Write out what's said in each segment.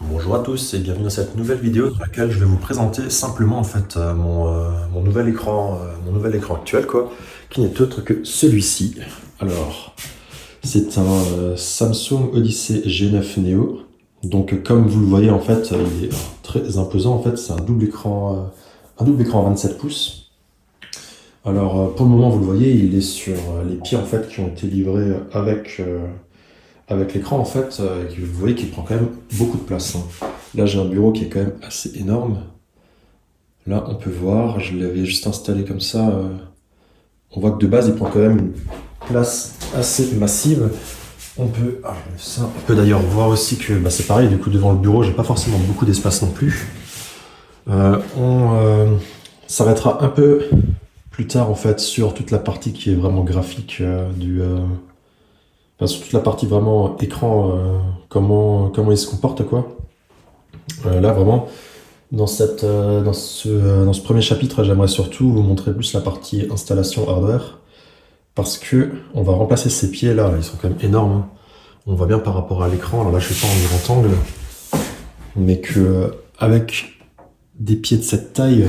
Bonjour à tous et bienvenue dans cette nouvelle vidéo dans laquelle je vais vous présenter simplement en fait mon nouvel écran actuel quoi, qui n'est autre que celui-ci. Alors, c'est un Samsung Odyssey G9 Neo. Donc comme vous le voyez en fait, il est très imposant en fait, c'est un double écran 27 pouces. Alors pour le moment vous le voyez, il est sur les pieds en fait qui ont été livrés avec l'écran en fait, vous voyez qu'il prend quand même beaucoup de place, hein. Là j'ai un bureau qui est quand même assez énorme. Là on peut voir, je l'avais juste installé comme ça. On voit que de base il prend quand même une place assez massive. On peut d'ailleurs voir aussi que bah, c'est pareil, du coup devant le bureau j'ai pas forcément beaucoup d'espace non plus. On s'arrêtera un peu plus tard en fait sur toute la partie qui est vraiment graphique enfin, sur toute la partie vraiment écran, comment il se comporte quoi. Là vraiment dans ce premier chapitre, j'aimerais surtout vous montrer plus la partie installation hardware, parce que on va remplacer ces pieds là, ils sont quand même énormes, hein. On voit bien par rapport à l'écran, alors là je suis pas en grand angle, mais que avec des pieds de cette taille,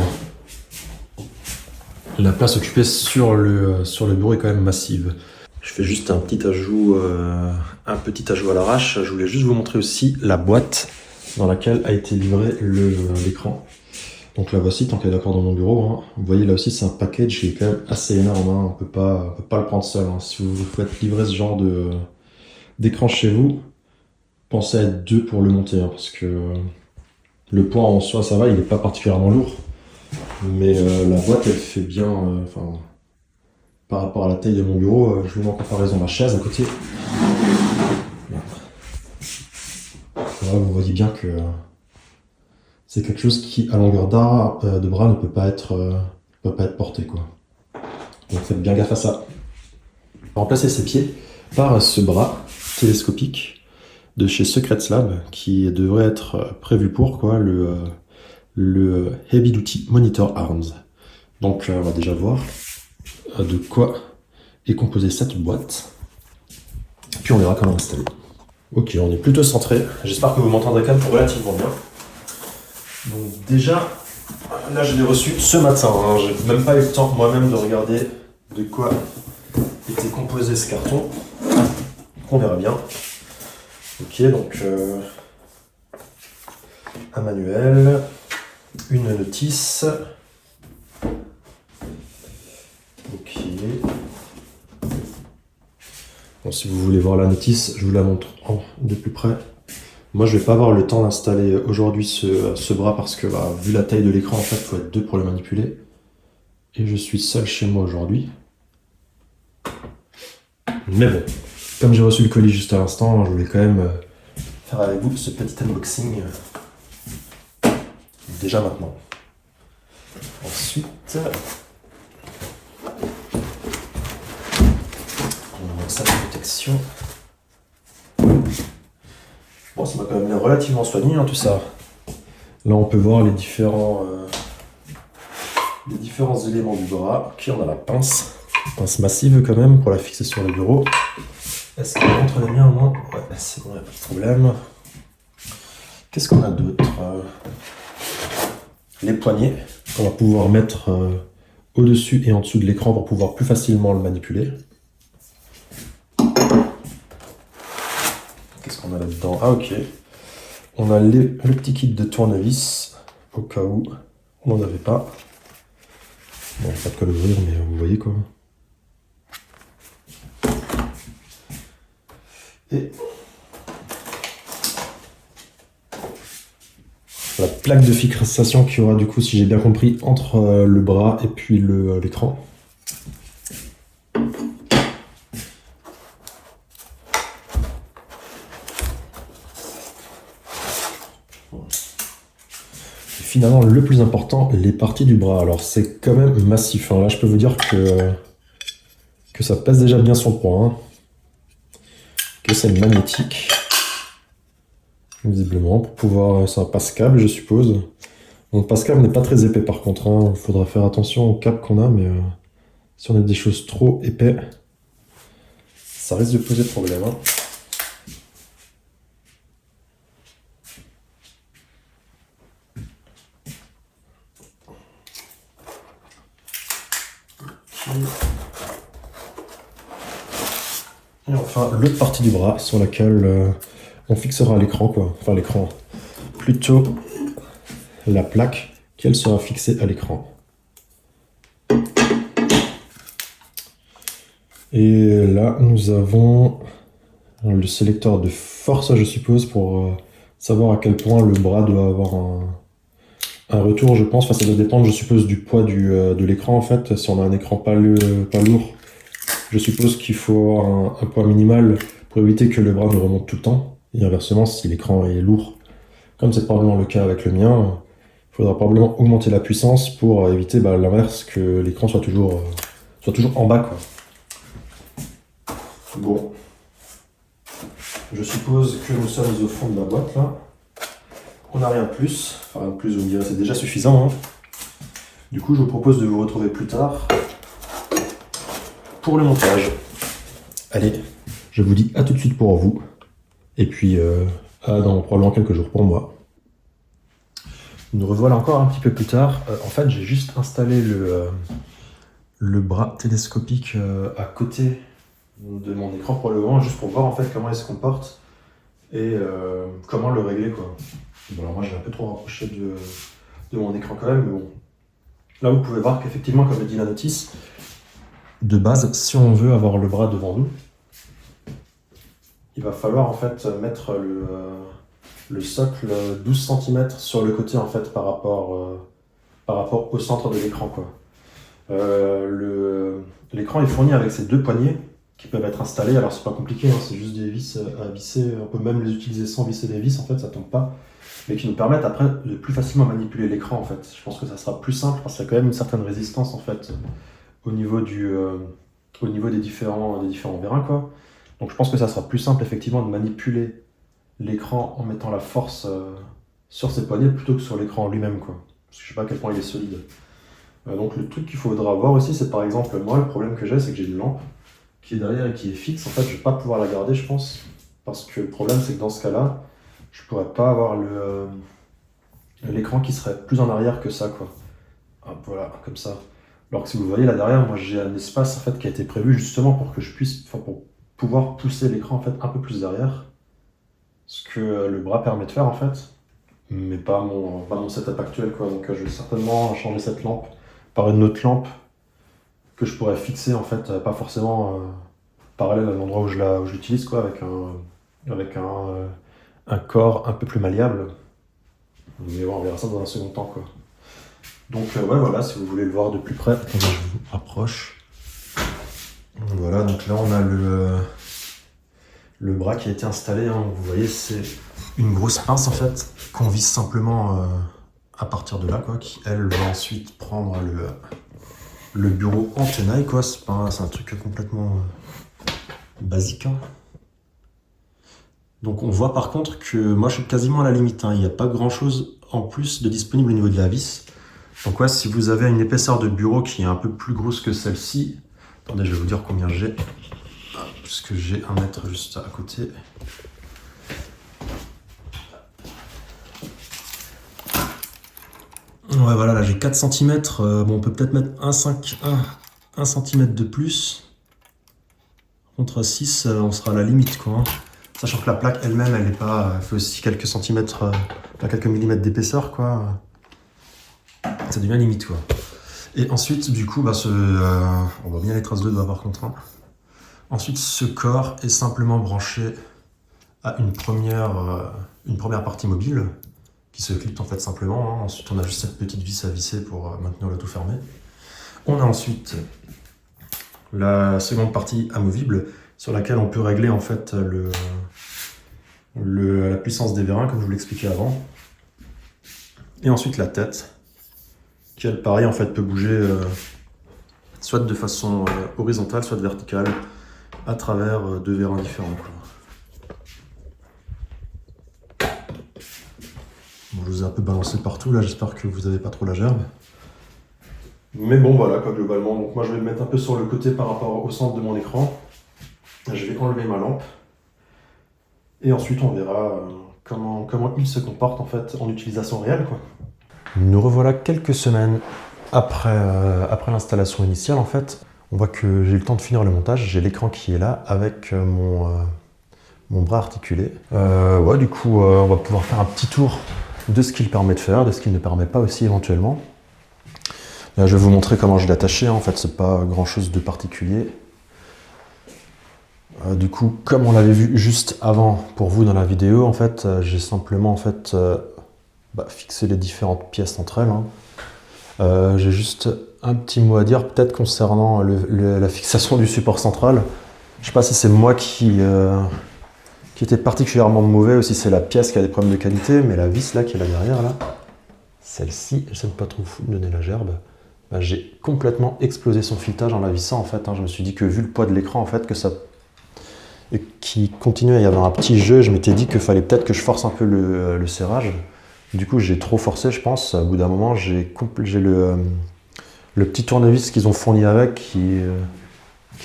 la place occupée sur le bureau est quand même massive. Je fais juste un petit ajout à l'arrache. Je voulais juste vous montrer aussi la boîte dans laquelle a été livré l'écran. Donc la voici, tant qu'elle est d'accord dans mon bureau, hein. Vous voyez là aussi c'est un package qui est quand même assez énorme, hein. On peut pas le prendre seul, hein. Si vous faites livrer ce genre d'écran chez vous, pensez à être deux pour le monter, hein, parce que le poids en soi ça va, il n'est pas particulièrement lourd, mais la boîte elle fait bien, enfin par rapport à la taille de mon bureau, je vous mets en comparaison ma chaise à côté. Voilà, vous voyez bien que c'est quelque chose qui à longueur de bras ne peut pas être porté quoi. Donc faites bien gaffe à ça. Remplacer ses pieds par ce bras télescopique de chez Secrets Lab qui devrait être prévu pour quoi, le Heavy Duty Monitor Arms. Donc on va déjà voir de quoi est composée cette boîte, puis on verra comment l'installer. Ok, on est plutôt centré, j'espère que vous m'entendrez quand même relativement bien. Donc déjà, là je l'ai reçu ce matin, hein. J'ai même pas eu le temps moi-même de regarder de quoi était composé ce carton. On verra bien. Ok, donc un manuel, une notice. Ok. Bon, si vous voulez voir la notice, je vous la montre de plus près. Moi, je vais pas avoir le temps d'installer aujourd'hui ce bras parce que, bah, vu la taille de l'écran, en fait, il faut être deux pour le manipuler. Et je suis seul chez moi aujourd'hui. Mais bon, comme j'ai reçu le colis juste à l'instant, je voulais quand même faire avec vous ce petit unboxing déjà maintenant. Ensuite, on a sa protection. Bon, ça m'a quand même l'air relativement soigné, hein, tout ça. Là, on peut voir les différents éléments du bras. Ok, on a la pince massive quand même pour la fixer sur le bureau. Est-ce qu'elle rentre les miens au moins? Ouais, c'est bon, il n'y a pas de problème. Qu'est-ce qu'on a d'autre? Les poignets qu'on va pouvoir mettre au-dessus et en dessous de l'écran pour pouvoir plus facilement le manipuler. Qu'est-ce qu'on a là-dedans? Ah ok. On a le petit kit de tournevis, au cas où on n'en avait pas. Bon, pas de quoi l'ouvrir, mais vous voyez quoi. Et la plaque de fixation qu'il y aura du coup, si j'ai bien compris, entre le bras et puis l'écran. Finalement, le plus important, les parties du bras. Alors, c'est quand même massif, hein. Là, je peux vous dire que ça pèse déjà bien son poids, hein. Que c'est magnétique. Visiblement, pour pouvoir... C'est un passe-câble, je suppose. Donc, passe-câble n'est pas très épais, par contre, hein. Il faudra faire attention au câble qu'on a, mais si on a des choses trop épais, ça risque de poser problème, hein. Et enfin, l'autre partie du bras sur laquelle on fixera l'écran, quoi. Enfin, l'écran, plutôt la plaque qu'elle sera fixée à l'écran. Et là, nous avons le sélecteur de force, je suppose, pour savoir à quel point le bras doit avoir un retour, je pense. Enfin, ça doit dépendre, je suppose, du poids de l'écran, en fait. Si on a un écran pas lourd, je suppose qu'il faut avoir un poids minimal pour éviter que le bras ne remonte tout le temps. Et inversement, si l'écran est lourd, comme c'est probablement le cas avec le mien, il faudra probablement augmenter la puissance pour éviter l'inverse, que l'écran soit toujours en bas, quoi. Bon. Je suppose que nous sommes au fond de la boîte, là. On n'a rien de plus. Enfin, rien de plus, vous me direz, c'est déjà suffisant, hein. Du coup, je vous propose de vous retrouver plus tard pour le montage. Allez, je vous dis à tout de suite pour vous. Et puis, dans probablement quelques jours pour moi. Nous revoilà encore un petit peu plus tard. En fait, j'ai juste installé le bras télescopique à côté de mon écran pour le moment, juste pour voir en fait comment il se comporte et comment le régler, quoi. Bon, alors moi j'ai un peu trop rapproché de mon écran quand même, mais bon. Là vous pouvez voir qu'effectivement, comme le dit la notice, de base, si on veut avoir le bras devant nous, il va falloir en fait mettre le socle 12 cm sur le côté en fait par rapport au centre de l'écran, quoi. L'écran est fourni avec ces deux poignées qui peuvent être installés. Alors c'est pas compliqué, hein, c'est juste des vis à visser. On peut même les utiliser sans visser des vis, en fait, ça tombe pas. Mais qui nous permettent après de plus facilement manipuler l'écran, en fait. Je pense que ça sera plus simple parce qu'il y a quand même une certaine résistance, en fait, au niveau des différents vérins, quoi. Donc je pense que ça sera plus simple effectivement de manipuler l'écran en mettant la force sur ses poignets plutôt que sur l'écran lui-même, quoi. Parce que je sais pas à quel point il est solide. Donc le truc qu'il faudra voir aussi, c'est par exemple, moi le problème que j'ai, c'est que j'ai une lampe qui est derrière et qui est fixe. En fait, je vais pas pouvoir la garder, je pense. Parce que le problème, c'est que dans ce cas-là, je pourrais pas avoir l'écran qui serait plus en arrière que ça, quoi. Hop, voilà, comme ça. Alors que si vous voyez là derrière, moi j'ai un espace en fait qui a été prévu justement pour que je puisse, enfin, pour pouvoir pousser l'écran en fait un peu plus derrière. Ce que le bras permet de faire en fait. Mais pas mon setup actuel, quoi. Donc je vais certainement changer cette lampe par une autre lampe que je pourrais fixer en fait, pas forcément parallèle à l'endroit où je l'utilise, quoi, avec un corps un peu plus malléable. Mais bon, on verra ça dans un second temps, quoi. Donc ouais, voilà, si vous voulez le voir de plus près, attendez, je vous rapproche. Voilà, donc là on a le bras qui a été installé, hein. Vous voyez, c'est une grosse pince en fait qu'on visse simplement à partir de là, quoi, qui elle va ensuite prendre le bureau en tenaille, quoi. C'est un truc complètement basique, hein. Donc on voit par contre que moi je suis quasiment à la limite, hein. Il n'y a pas grand chose en plus de disponible au niveau de la vis. Donc ouais, si vous avez une épaisseur de bureau qui est un peu plus grosse que celle-ci, attendez, je vais vous dire combien j'ai, puisque j'ai un mètre juste à côté. Ouais, voilà, là j'ai 4 cm. Bon, on peut peut-être mettre 1 cm de plus. Contre 6, on sera à la limite, quoi, hein. Sachant que la plaque elle-même, elle fait aussi quelques centimètres, quelques millimètres d'épaisseur, quoi. Ça devient limite, quoi. Et ensuite, du coup, on voit bien les traces de doigts par contre, hein. Ensuite, ce corps est simplement branché à une première partie mobile qui se clipse en fait simplement, hein. Ensuite, on a juste cette petite vis à visser pour maintenir le tout fermé. On a ensuite la seconde partie amovible sur laquelle on peut régler en fait la puissance des vérins, comme je vous l'expliquais avant. Et ensuite la tête, qui elle pareil en fait peut bouger soit de façon horizontale, soit verticale, à travers deux vérins différents, quoi. Bon, je vous ai un peu balancé partout là, j'espère que vous n'avez pas trop la gerbe. Mais bon voilà, quoi, globalement. Donc moi je vais le mettre un peu sur le côté par rapport au centre de mon écran. Je vais enlever ma lampe. Et ensuite on verra comment il se comporte en fait en utilisation réelle, quoi. Nous revoilà quelques semaines après l'installation initiale en fait. On voit que j'ai eu le temps de finir le montage, j'ai l'écran qui est là avec mon bras articulé. Ouais, du coup, on va pouvoir faire un petit tour de ce qu'il permet de faire, de ce qu'il ne permet pas aussi éventuellement. Là, je vais vous montrer comment je l'ai attaché, en fait, c'est pas grand chose de particulier. Du coup, comme on l'avait vu juste avant pour vous dans la vidéo, en fait, j'ai simplement en fait, fixé les différentes pièces entre elles. Hein. J'ai juste un petit mot à dire, peut-être concernant la fixation du support central. Je sais pas si c'est moi qui était particulièrement mauvais ou si c'est la pièce qui a des problèmes de qualité, mais la vis là qui est là derrière, là, celle-ci, je sais pas trop vous donner la gerbe. J'ai complètement explosé son filetage en la vissant en fait. Hein. Je me suis dit que vu le poids de l'écran en fait, que ça qui continuait à y avoir un petit jeu, je m'étais dit qu'il fallait peut-être que je force un peu le serrage. Du coup, j'ai trop forcé, je pense. Au bout d'un moment, j'ai le petit tournevis qu'ils ont fourni avec qui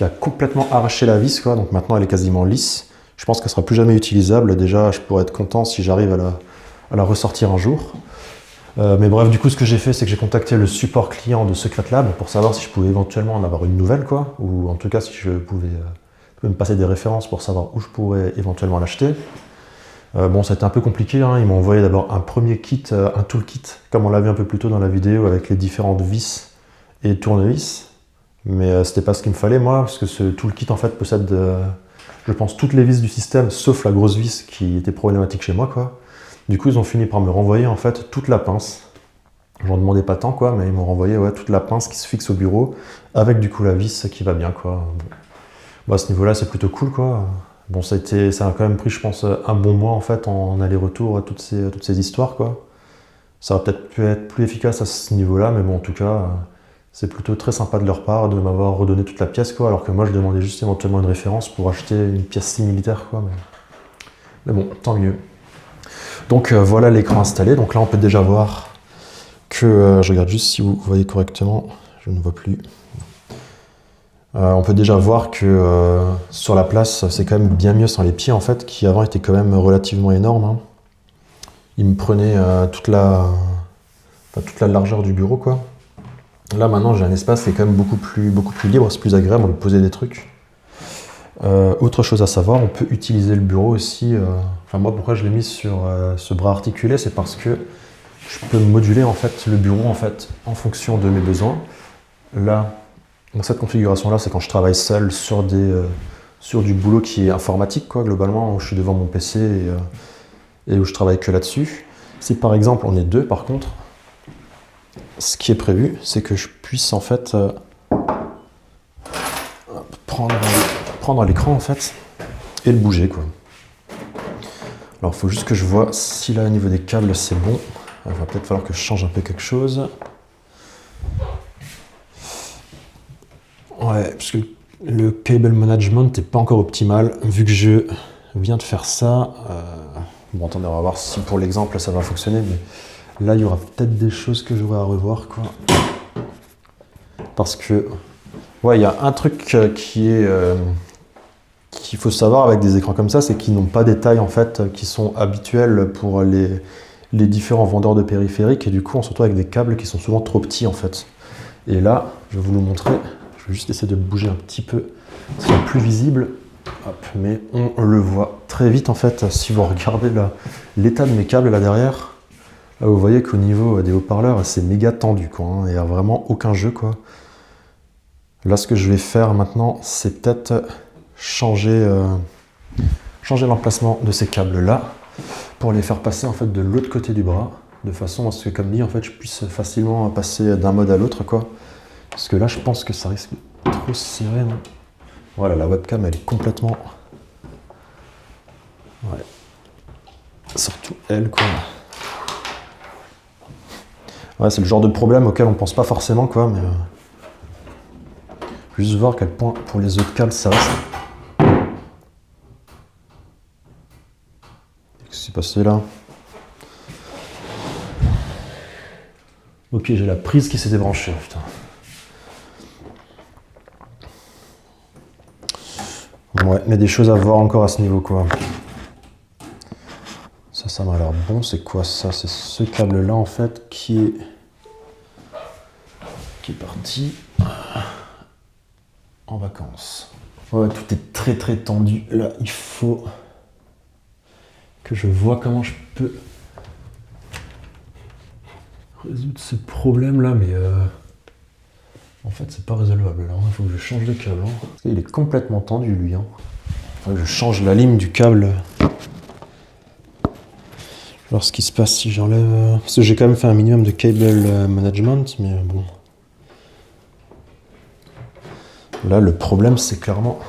a complètement arraché la vis, quoi. Donc maintenant, elle est quasiment lisse. Je pense qu'elle sera plus jamais utilisable. Déjà, je pourrais être content si j'arrive à la ressortir un jour. Mais bref, du coup, ce que j'ai fait, c'est que j'ai contacté le support client de Secret Lab pour savoir si je pouvais éventuellement en avoir une nouvelle, quoi. Ou en tout cas, si je pouvais me passer des références pour savoir où je pourrais éventuellement l'acheter. Bon, ça a été un peu compliqué, hein. Ils m'ont envoyé d'abord un premier kit, un toolkit, comme on l'a vu un peu plus tôt dans la vidéo, avec les différentes vis et tournevis. Mais c'était pas ce qu'il me fallait, moi, parce que ce toolkit, en fait, possède, je pense, toutes les vis du système, sauf la grosse vis qui était problématique chez moi, quoi. Du coup, ils ont fini par me renvoyer, en fait, toute la pince. J'en demandais pas tant, quoi, mais ils m'ont renvoyé toute la pince qui se fixe au bureau, avec du coup la vis qui va bien, quoi. Bon, à ce niveau-là, c'est plutôt cool, quoi. Bon, ça a quand même pris, je pense, un bon mois, en fait, en aller-retour, toutes ces histoires, quoi. Ça va peut-être pu être plus efficace à ce niveau-là, mais bon, en tout cas, c'est plutôt très sympa de leur part de m'avoir redonné toute la pièce, quoi, alors que moi, je demandais juste éventuellement une référence pour acheter une pièce similitaire, quoi. Mais bon, tant mieux. Donc, voilà l'écran installé. Donc là, on peut déjà voir que... je regarde juste si vous voyez correctement. Je ne vois plus. On peut déjà voir que sur la place, c'est quand même bien mieux sans les pieds, en fait, qui avant étaient quand même relativement énormes. Hein. Ils me prenaient toute la largeur du bureau, quoi. Là, maintenant, j'ai un espace qui est quand même beaucoup plus libre, c'est plus agréable, on peut poser des trucs. Autre chose à savoir, on peut utiliser le bureau aussi. Moi, pourquoi je l'ai mis sur ce bras articulé, c'est parce que je peux moduler en fait le bureau en fonction de mes besoins. Là, dans cette configuration-là, c'est quand je travaille seul sur du boulot qui est informatique, quoi, globalement, où je suis devant mon PC et où je travaille que là-dessus. Si par exemple on est deux, par contre, ce qui est prévu, c'est que je puisse en fait prendre l'écran en fait et le bouger, quoi. Alors il faut juste que je vois si là au niveau des câbles c'est bon. Il va peut-être falloir que je change un peu quelque chose. Ouais, parce que le cable management n'est pas encore optimal vu que je viens de faire ça. Bon, attendez, on va voir si pour l'exemple ça va fonctionner, mais là il y aura peut-être des choses que j'aurai à revoir, quoi. Parce que, ouais, il y a un truc qu'il faut savoir avec des écrans comme ça, c'est qu'ils n'ont pas des tailles en fait qui sont habituelles pour les différents vendeurs de périphériques, et du coup on se retrouve avec des câbles qui sont souvent trop petits en fait. Et là, je vais vous le montrer. Je vais juste essayer de bouger un petit peu, ce soit plus visible. Hop, mais on le voit très vite en fait. Si vous regardez l'état de mes câbles là derrière, là vous voyez qu'au niveau des haut-parleurs, c'est méga tendu, quoi. Hein. Il n'y a vraiment aucun jeu, quoi. Là, ce que je vais faire maintenant, c'est peut-être changer l'emplacement de ces câbles-là pour les faire passer en fait de l'autre côté du bras, de façon à ce que, comme dit, en fait, je puisse facilement passer d'un mode à l'autre, quoi. Parce que là, je pense que ça risque de trop serrer, non ? Voilà, la webcam, elle est complètement... Ouais. Surtout elle, quoi. Ouais, c'est le genre de problème auquel on pense pas forcément, quoi, mais... Juste voir à quel point, pour les autres câbles, ça reste... Qu'est-ce qui s'est passé, là ? Ok, j'ai la prise qui s'est débranchée, putain. Ouais, mais des choses à voir encore à ce niveau, quoi. Ça m'a l'air bon. C'est quoi ça? C'est ce câble-là, en fait, qui est parti. en vacances. Ouais, tout est très très tendu. Là, il faut que je vois comment je peux résoudre ce problème là, mais en fait c'est pas résolvable là. Il faut que je change de câble. Hein. Il est complètement tendu lui. Hein. Faut que je change la lime du câble. Alors ce qui se passe si j'enlève... Parce que j'ai quand même fait un minimum de cable management, mais bon. Là le problème c'est clairement...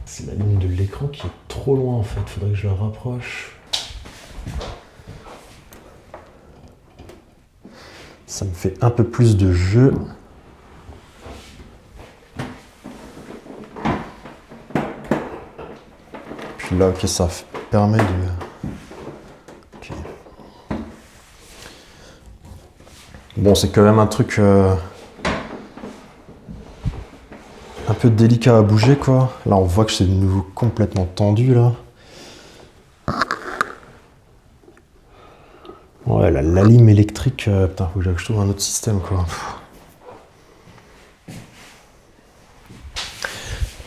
C'est la ligne de l'écran qui est trop loin en fait, faudrait que je la rapproche. Ça me fait un peu plus de jeu. Puis là, ok, ça permet de... Okay. Bon, c'est quand même un truc un peu délicat à bouger, quoi. Là, on voit que c'est de nouveau complètement tendu, là. Ouais, la lime électrique, putain, faut que je trouve un autre système, quoi.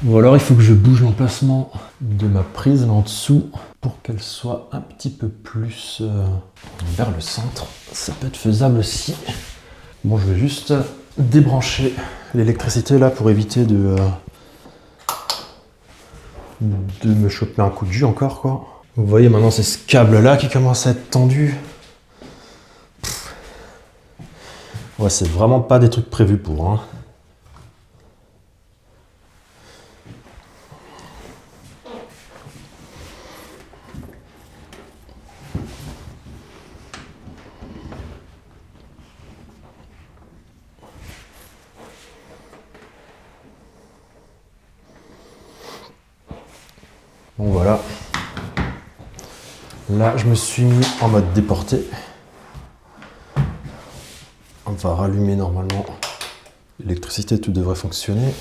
Ou alors, il faut que je bouge l'emplacement de ma prise là en dessous pour qu'elle soit un petit peu plus vers le centre. Ça peut être faisable aussi. Bon, je vais juste débrancher l'électricité là pour éviter de me choper un coup de jus encore, quoi. Vous voyez maintenant c'est ce câble là qui commence à être tendu. Ouais, c'est vraiment pas des trucs prévus pour. Hein. Bon voilà. Là, je me suis mis en mode déporté. On va rallumer normalement. L'électricité, tout devrait fonctionner.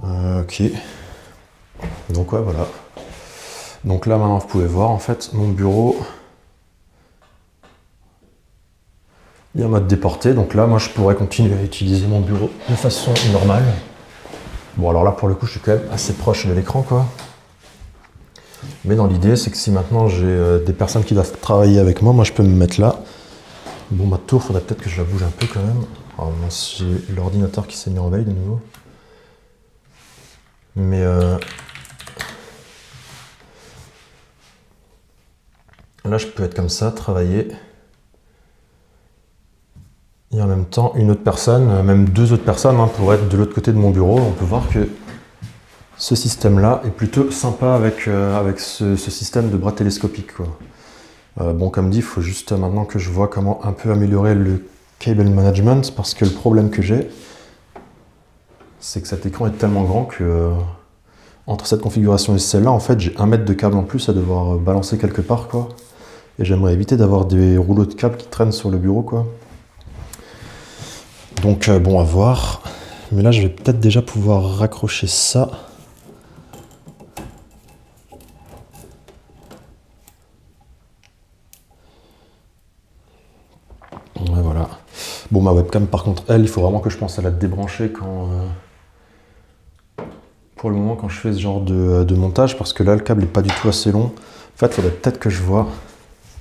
Ok. Donc ouais, voilà. Donc là, maintenant, vous pouvez voir, en fait, mon bureau... Il est en mode déporté, donc là, moi, je pourrais continuer à utiliser mon bureau de façon normale. Bon, alors là, pour le coup, je suis quand même assez proche de l'écran, quoi. Mais dans l'idée, c'est que si maintenant j'ai des personnes qui doivent travailler avec moi, moi, je peux me mettre là. Bon, ma tour, faudrait peut-être que je la bouge un peu quand même. Alors, j'ai l'ordinateur qui s'est mis en veille de nouveau. Mais là, je peux être comme ça, travailler. Et en même temps, une autre personne, même deux autres personnes, hein, pourraient être de l'autre côté de mon bureau. On peut voir que ce système-là est plutôt sympa avec ce système de bras télescopique, quoi. Bon, comme dit, il faut juste maintenant que je vois comment un peu améliorer le cable management, parce que le problème que j'ai, c'est que cet écran est tellement grand que entre cette configuration et celle-là, en fait, j'ai 1 mètre de câble en plus à devoir balancer quelque part, quoi. Et j'aimerais éviter d'avoir des rouleaux de câbles qui traînent sur le bureau, quoi. Donc bon, à voir. Mais là, je vais peut-être déjà pouvoir raccrocher ça. Ouais, voilà. Bon, ma webcam, par contre, elle, il faut vraiment que je pense à la débrancher quand... pour le moment, quand je fais ce genre de montage, parce que là, le câble n'est pas du tout assez long. En fait, il faudrait peut-être que je vois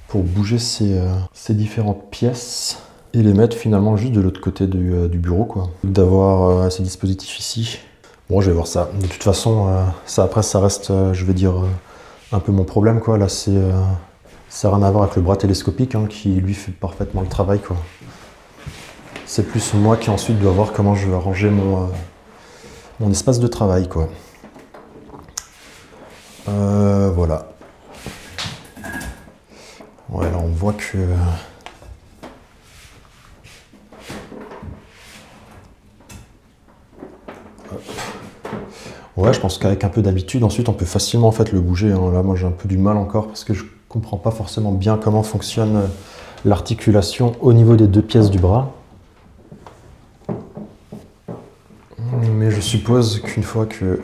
pour bouger ces différentes pièces. Et les mettre finalement juste de l'autre côté du bureau, quoi. D'avoir ces dispositifs ici. Bon, je vais voir ça. De toute façon, ça après, ça reste, je vais dire, un peu mon problème, quoi. Là, ça n'a rien à voir avec le bras télescopique, hein, qui lui fait parfaitement le travail, quoi. C'est plus moi qui ensuite dois voir comment je vais arranger mon espace de travail, quoi. Voilà. Ouais, là, on voit que... Ouais, je pense qu'avec un peu d'habitude, ensuite, on peut facilement en fait le bouger. Hein. Là, moi, j'ai un peu du mal encore parce que je comprends pas forcément bien comment fonctionne l'articulation au niveau des deux pièces du bras. Mais je suppose qu'une fois que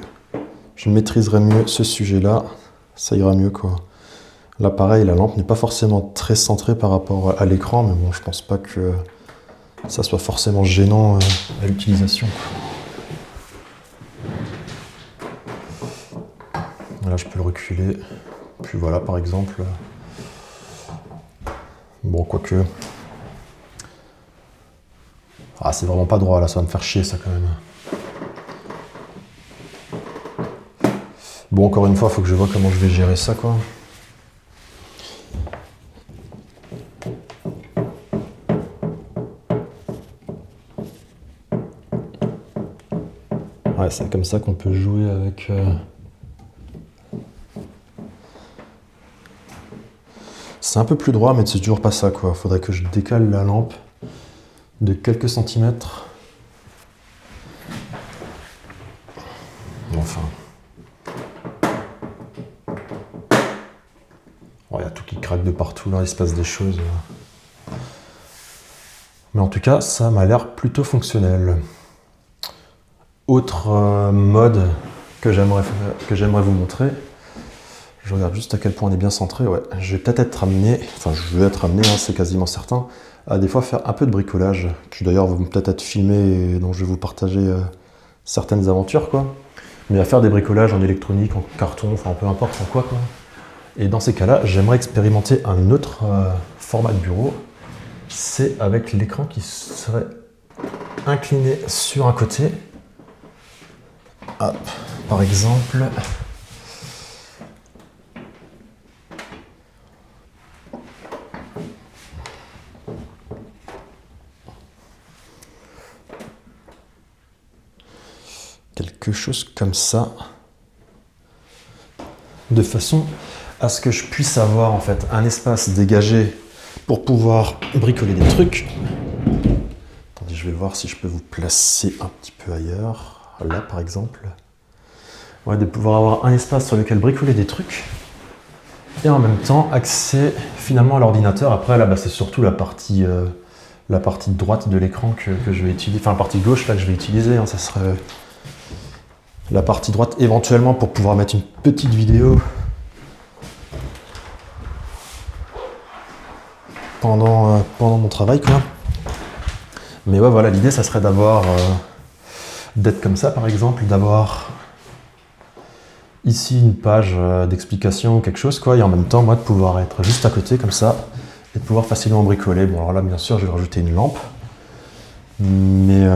je maîtriserai mieux ce sujet-là, ça ira mieux, quoi. Là pareil, la lampe n'est pas forcément très centrée par rapport à l'écran, mais bon, je pense pas que ça soit forcément gênant à l'utilisation. Là je peux le reculer, puis voilà par exemple. Bon, quoique. Ah, c'est vraiment pas droit là, ça va me faire chier ça quand même. Bon, encore une fois, faut que je vois comment je vais gérer ça quoi. Ouais, c'est comme ça qu'on peut jouer avec... C'est un peu plus droit, mais c'est toujours pas ça quoi. Faudrait que je décale la lampe de quelques centimètres. Enfin. Il y a tout qui craque de partout là, il se passe des choses. Mais en tout cas, ça m'a l'air plutôt fonctionnel. Autre mode que j'aimerais vous montrer. Je regarde juste à quel point on est bien centré. Ouais, je vais peut-être être amené, enfin je vais être amené, hein, c'est quasiment certain, à des fois faire un peu de bricolage, qui d'ailleurs vont peut-être être filmés et dont je vais vous partager certaines aventures quoi. Mais à faire des bricolages en électronique, en carton, enfin peu importe en quoi. Et dans ces cas-là, j'aimerais expérimenter un autre format de bureau. C'est avec l'écran qui serait incliné sur un côté. Hop, par exemple. Quelque chose comme ça. De façon à ce que je puisse avoir en fait un espace dégagé pour pouvoir bricoler des trucs. Attendez, je vais voir si je peux vous placer un petit peu ailleurs. Là par exemple. Ouais, de pouvoir avoir un espace sur lequel bricoler des trucs. Et en même temps accès finalement à l'ordinateur. Après là c'est surtout la partie droite de l'écran que je vais utiliser. Enfin la partie gauche là que je vais utiliser. Hein, ça serait la partie droite éventuellement pour pouvoir mettre une petite vidéo pendant mon travail quoi. Mais ouais voilà, l'idée ça serait d'avoir d'être comme ça par exemple, d'avoir ici une page d'explication ou quelque chose quoi, et en même temps moi de pouvoir être juste à côté comme ça et de pouvoir facilement bricoler. Bon alors là bien sûr je vais rajouter une lampe, mais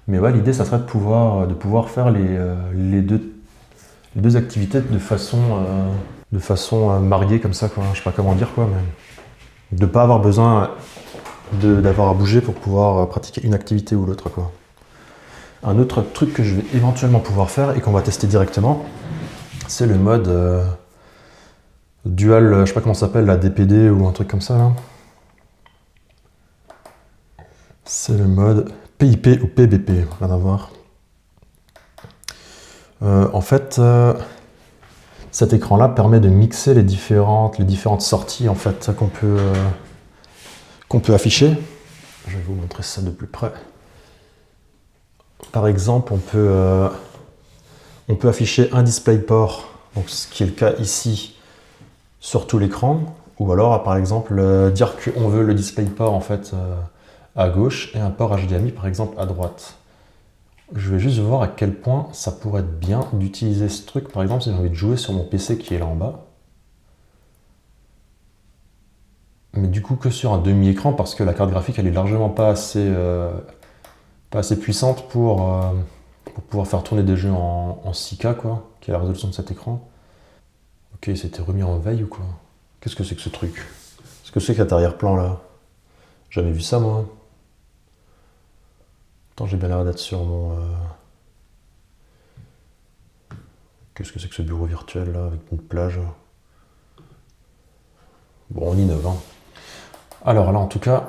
ouais l'idée ça serait de pouvoir faire les deux activités de façon mariée comme ça quoi, je sais pas comment dire quoi, mais de pas avoir besoin d'avoir à bouger pour pouvoir pratiquer une activité ou l'autre quoi. Un autre truc que je vais éventuellement pouvoir faire et qu'on va tester directement, c'est le mode dual, je sais pas comment ça s'appelle, la DPD ou un truc comme ça là. C'est le mode PIP ou PBP, rien à voir. En fait, cet écran-là permet de mixer les différentes sorties en fait qu'on peut afficher. Je vais vous montrer ça de plus près. Par exemple, on peut afficher un DisplayPort, donc ce qui est le cas ici, sur tout l'écran, ou alors par exemple dire qu'on veut le DisplayPort en fait à gauche et un port HDMI par exemple à droite. Je vais juste voir à quel point ça pourrait être bien d'utiliser ce truc, par exemple si j'ai envie de jouer sur mon PC qui est là en bas. Mais du coup que sur un demi-écran parce que la carte graphique elle est largement pas assez puissante pour pouvoir faire tourner des jeux en 6K quoi, qui est la résolution de cet écran. Ok, c'était remis en veille ou quoi? Qu'est-ce que c'est que ce truc? Qu'est-ce que c'est que cet arrière-plan là? Jamais vu ça moi. Attends, j'ai bien l'air d'être sur mon... Qu'est-ce que c'est que ce bureau virtuel là, avec une plage? Bon, on innove, hein. Alors là, en tout cas,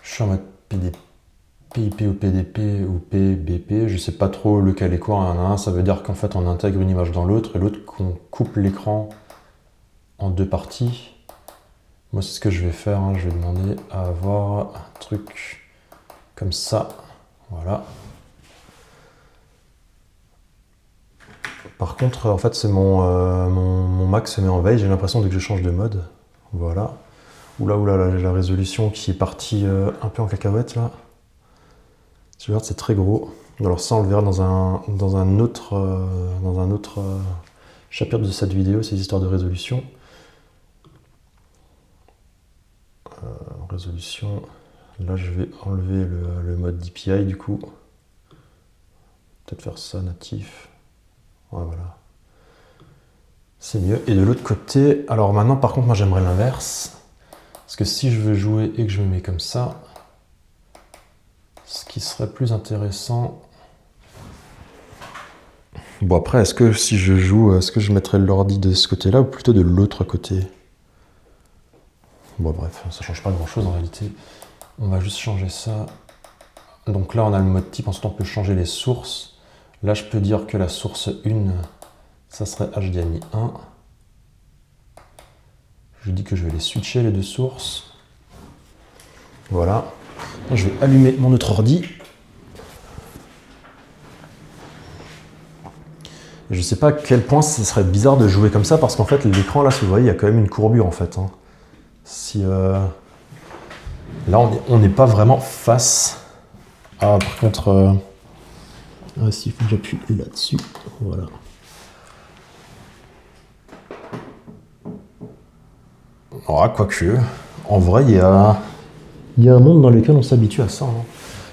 je suis en mode PIP ou PDP ou PBP, je sais pas trop lequel est quoi. Un, ça veut dire qu'en fait on intègre une image dans l'autre et l'autre qu'on coupe l'écran en deux parties. Moi c'est ce que je vais faire, hein. Je vais demander à avoir un truc comme ça, voilà. Par contre, en fait, c'est mon Mac se met en veille, j'ai l'impression dès que je change de mode. Voilà. Oula, là, j'ai la résolution qui est partie un peu en cacahuète là. Tu regardes, c'est très gros. Alors ça, on le verra dans un autre chapitre de cette vidéo, ces histoires de résolution. Résolution. Là, je vais enlever le mode DPI du coup. Peut-être faire ça natif. Ouais, voilà. C'est mieux. Et de l'autre côté, alors maintenant, par contre, moi, j'aimerais l'inverse. Parce que si je veux jouer et que je me mets comme ça, ce qui serait plus intéressant... Bon, après, est-ce que si je joue, est-ce que je mettrais l'ordi de ce côté-là ou plutôt de l'autre côté? Bon, bref, ça change pas grand-chose en réalité. On va juste changer ça. Donc là, on a le mode type. Ensuite, on peut changer les sources. Là, je peux dire que la source 1, ça serait HDMI 1. Je dis que je vais les switcher, les deux sources. Voilà. Je vais allumer mon autre ordi. Je sais pas à quel point ce serait bizarre de jouer comme ça, parce qu'en fait, l'écran, là, si vous voyez, il y a quand même une courbure, en fait. Hein. Si, là, on n'est pas vraiment face. Ah, par contre... s'il faut que j'appuie là-dessus. Voilà. Ah, quoique, en vrai, il y a un monde dans lequel on s'habitue à ça. Hein.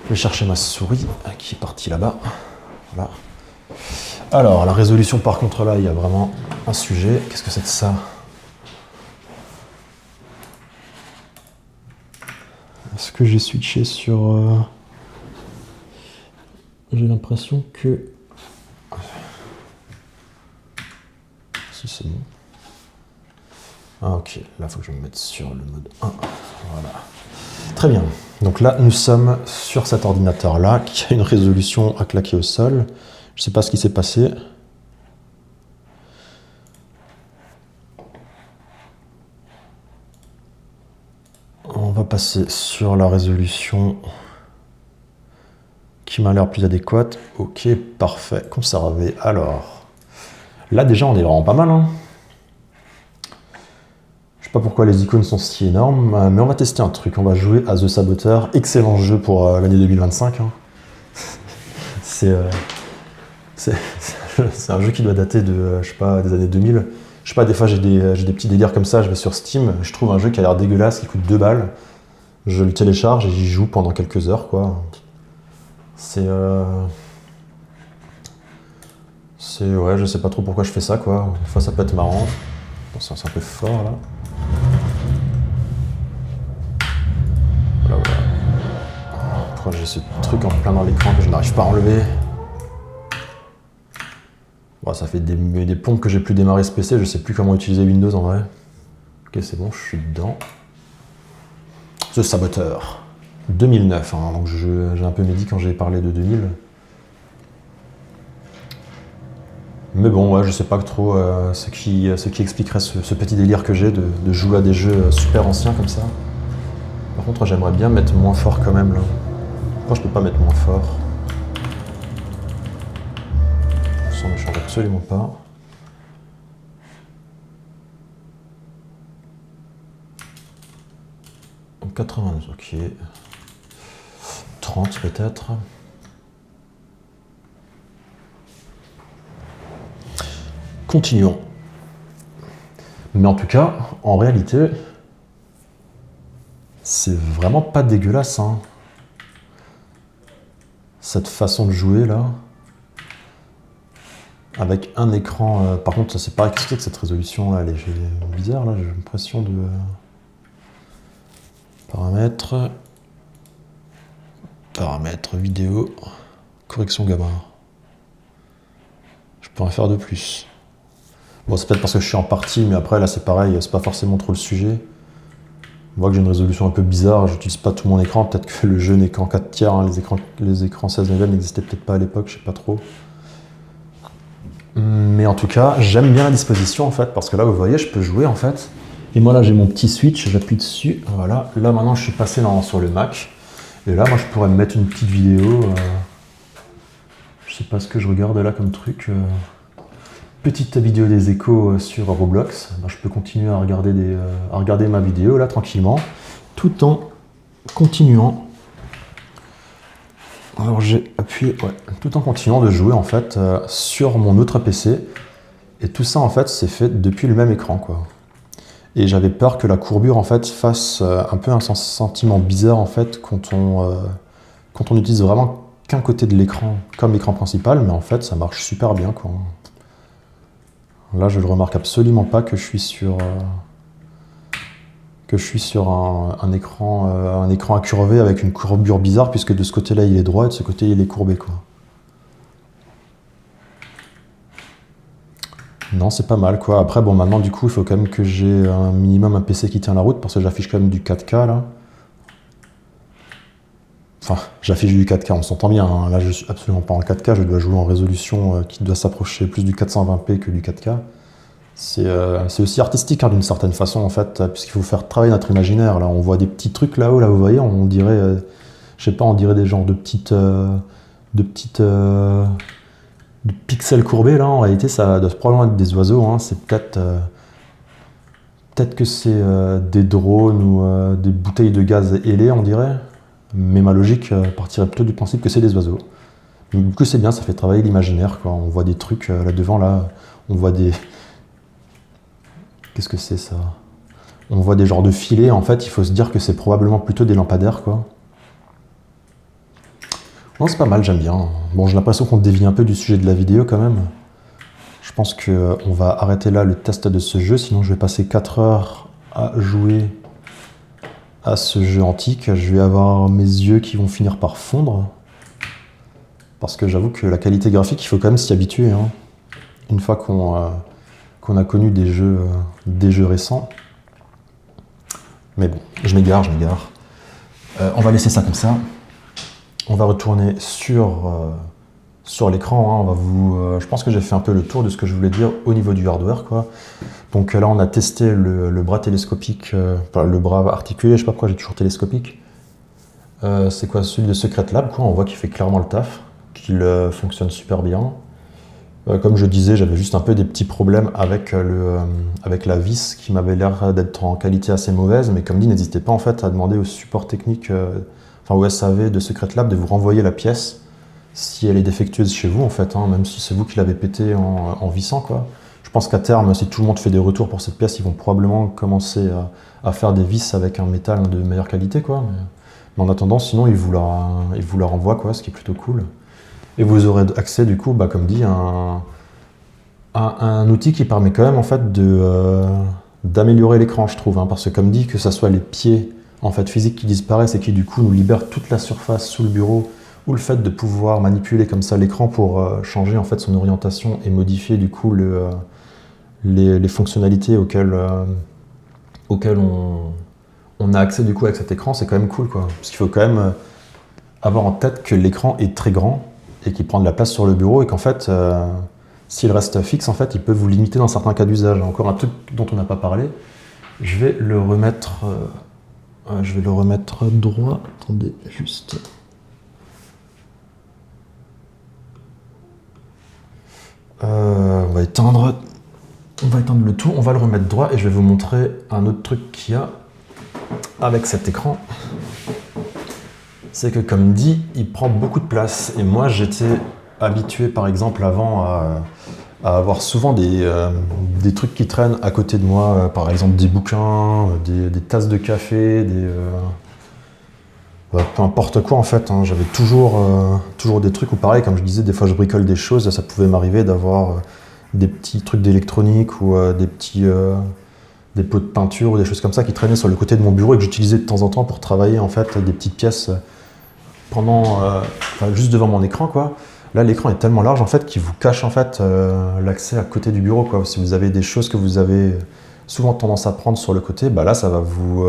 Je vais chercher ma souris, qui est partie là-bas. Voilà. Alors, la résolution, par contre, là, il y a vraiment un sujet. Qu'est-ce que c'est que ça? Est-ce que j'ai switché sur... J'ai l'impression que... Si c'est bon. Ah, ok, là, il faut que je me mette sur le mode 1. Voilà. Très bien. Donc là, nous sommes sur cet ordinateur-là, qui a une résolution à claquer au sol. Je ne sais pas ce qui s'est passé. On va passer sur la résolution qui m'a l'air plus adéquate. Ok, parfait, conservé. Alors, là déjà, on est vraiment pas mal. Hein. Je sais pas pourquoi les icônes sont si énormes, mais on va tester un truc. On va jouer à The Saboteur. Excellent jeu pour l'année 2025. Hein. C'est un jeu qui doit dater de, je sais pas, des années 2000. Je sais pas, des fois j'ai des petits délires comme ça, je vais sur Steam, je trouve un jeu qui a l'air dégueulasse, qui coûte 2 balles. Je le télécharge et j'y joue pendant quelques heures, quoi. Ouais, je sais pas trop pourquoi je fais ça, quoi. Des fois ça peut être marrant. Bon, c'est un peu fort, là. Voilà. Pourquoi j'ai ce truc en plein dans l'écran que je n'arrive pas à enlever? Bon, ça fait des pompes que j'ai plus démarré ce PC, je sais plus comment utiliser Windows en vrai. Ok, c'est bon, je suis dedans. The Saboteur. 2009, hein, donc j'ai un peu médit quand j'ai parlé de 2000. Mais bon, ouais, je sais pas trop ce qui expliquerait ce petit délire que j'ai de jouer à des jeux super anciens comme ça. Par contre, j'aimerais bien mettre moins fort quand même là. Pourquoi je peux pas mettre moins fort? Le son ne change absolument pas. En 92, ok. 30 peut-être. Continuons. Mais en tout cas, en réalité, c'est vraiment pas dégueulasse, hein. Cette façon de jouer là. Avec un écran. Par contre, c'est pas expliqué que cette résolution là, elle est bizarre là, j'ai l'impression de. Paramètres. Paramètres vidéo. Correction gamin. Je pourrais faire de plus. Bon, c'est peut-être parce que je suis en partie, mais après là c'est pareil, c'est pas forcément trop le sujet. On voit que j'ai une résolution un peu bizarre, j'utilise pas tout mon écran, peut-être que le jeu n'est qu'en 4 tiers, hein. Les écrans 16 neuvième n'existaient peut-être pas à l'époque, je sais pas trop. Mais en tout cas, j'aime bien la disposition en fait, parce que là vous voyez, je peux jouer en fait. Et moi là j'ai mon petit switch, j'appuie dessus, voilà. Là maintenant je suis passé sur le Mac. Et là moi je pourrais me mettre une petite vidéo. Je sais pas ce que je regarde là comme truc. petite vidéo des échos sur Roblox, je peux continuer à regarder ma vidéo là tranquillement, tout en continuant. Alors j'ai appuyé, ouais, tout en continuant de jouer en fait sur mon autre PC. Et tout ça en fait c'est fait depuis le même écran quoi. Et j'avais peur que la courbure en fait fasse un peu un sentiment bizarre en fait quand on utilise vraiment qu'un côté de l'écran comme écran principal, mais en fait ça marche super bien quoi. Là je ne remarque absolument pas que je suis sur un écran incurvé avec une courbure bizarre, puisque de ce côté-là il est droit et de ce côté il est courbé quoi. Non, c'est pas mal quoi. Après bon, maintenant du coup il faut quand même que j'ai un minimum un PC qui tient la route, parce que j'affiche quand même du 4K là. Enfin, j'affiche du 4K, on s'entend bien, hein. Là je suis absolument pas en 4K, je dois jouer en résolution qui doit s'approcher plus du 420p que du 4K. C'est aussi artistique hein, d'une certaine façon en fait, puisqu'il faut faire travailler notre imaginaire. Là, on voit des petits trucs là-haut, là vous voyez, on dirait, je sais pas, on dirait des genres de pixels courbés là. En réalité, ça doit probablement être des oiseaux. Hein. C'est peut-être que c'est des drones ou des bouteilles de gaz ailées, on dirait. Mais ma logique partirait plutôt du principe que c'est des oiseaux. Donc, du coup, c'est bien, ça fait travailler l'imaginaire. On voit des trucs là devant, là, on voit des. Qu'est-ce que c'est ça? On voit des genres de filets, en fait, il faut se dire que c'est probablement plutôt des lampadaires, quoi. Non, c'est pas mal, j'aime bien. Bon, j'ai l'impression qu'on dévie un peu du sujet de la vidéo, quand même. Je pense qu'on va arrêter là le test de ce jeu, sinon je vais passer 4 heures à jouer à ce jeu antique. Je vais avoir mes yeux qui vont finir par fondre. Parce que j'avoue que la qualité graphique, il faut quand même s'y habituer. Hein. Une fois qu'on a connu des jeux récents. Mais bon, je m'égare. On va laisser ça comme ça. On va retourner sur l'écran. Hein. Je pense que j'ai fait un peu le tour de ce que je voulais dire au niveau du hardware, quoi. Donc là, on a testé le bras télescopique, le bras articulé, je sais pas pourquoi j'ai toujours télescopique. C'est quoi, celui de Secret Lab, quoi. On voit qu'il fait clairement le taf, qu'il fonctionne super bien. Comme je disais, j'avais juste un peu des petits problèmes avec la vis qui m'avait l'air d'être en qualité assez mauvaise, mais comme dit, n'hésitez pas en fait à demander au support technique, au SAV de Secret Lab de vous renvoyer la pièce si elle est défectueuse chez vous en fait, hein, même si c'est vous qui l'avez pété en vissant quoi. Je pense qu'à terme, si tout le monde fait des retours pour cette pièce, ils vont probablement commencer à faire des vis avec un métal de meilleure qualité quoi. Mais en attendant, sinon ils vous la renvoient quoi, ce qui est plutôt cool. Et vous aurez accès du coup, comme dit, à un outil qui permet quand même en fait d'améliorer l'écran, je trouve, hein, parce que comme dit, que ce soit les pieds en fait physiques qui disparaissent et qui du coup nous libèrent toute la surface sous le bureau, ou le fait de pouvoir manipuler comme ça l'écran pour changer en fait son orientation et modifier du coup les fonctionnalités auxquelles on a accès du coup avec cet écran, c'est quand même cool quoi. Parce qu'il faut quand même avoir en tête que l'écran est très grand et qu'il prend de la place sur le bureau et qu'en fait, s'il reste fixe, en fait, il peut vous limiter dans certains cas d'usage. Encore un truc dont on n'a pas parlé. Je vais le remettre droit. Attendez, juste. On va éteindre le tout. On va le remettre droit et je vais vous montrer un autre truc qu'il y a avec cet écran. C'est que comme dit, il prend beaucoup de place. Et moi, j'étais habitué, par exemple, avant à avoir souvent des trucs qui traînent à côté de moi. Par exemple, des bouquins, des tasses de café, peu importe quoi, en fait. Hein. J'avais toujours des trucs où, pareil, comme je disais, des fois, je bricole des choses. Ça pouvait m'arriver d'avoir des petits trucs d'électronique ou des pots de peinture ou des choses comme ça qui traînaient sur le côté de mon bureau et que j'utilisais de temps en temps pour travailler, en fait, des petites pièces juste devant mon écran quoi. Là l'écran est tellement large en fait qu'il vous cache en fait l'accès à côté du bureau quoi. Si vous avez des choses que vous avez souvent tendance à prendre sur le côté, là ça va vous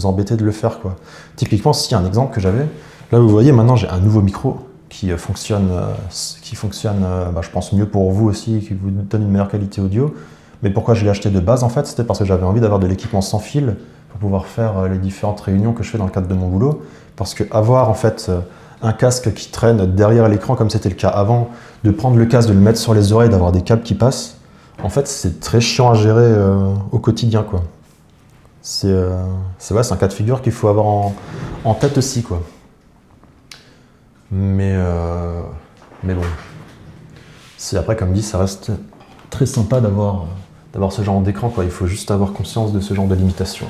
embêter de le faire quoi. Typiquement, si un exemple que j'avais, là vous voyez maintenant j'ai un nouveau micro qui fonctionne je pense mieux pour vous aussi, qui vous donne une meilleure qualité audio. Mais pourquoi je l'ai acheté de base en fait, c'était parce que j'avais envie d'avoir de l'équipement sans fil pour pouvoir faire les différentes réunions que je fais dans le cadre de mon boulot. Parce que avoir en fait un casque qui traîne derrière l'écran comme c'était le cas avant, de prendre le casque, de le mettre sur les oreilles, d'avoir des câbles qui passent, en fait c'est très chiant à gérer au quotidien quoi. C'est vrai, c'est un cas de figure qu'il faut avoir en tête aussi quoi. Mais bon, c'est après comme dit, ça reste très sympa d'avoir ce genre d'écran quoi. Il faut juste avoir conscience de ce genre de limitation.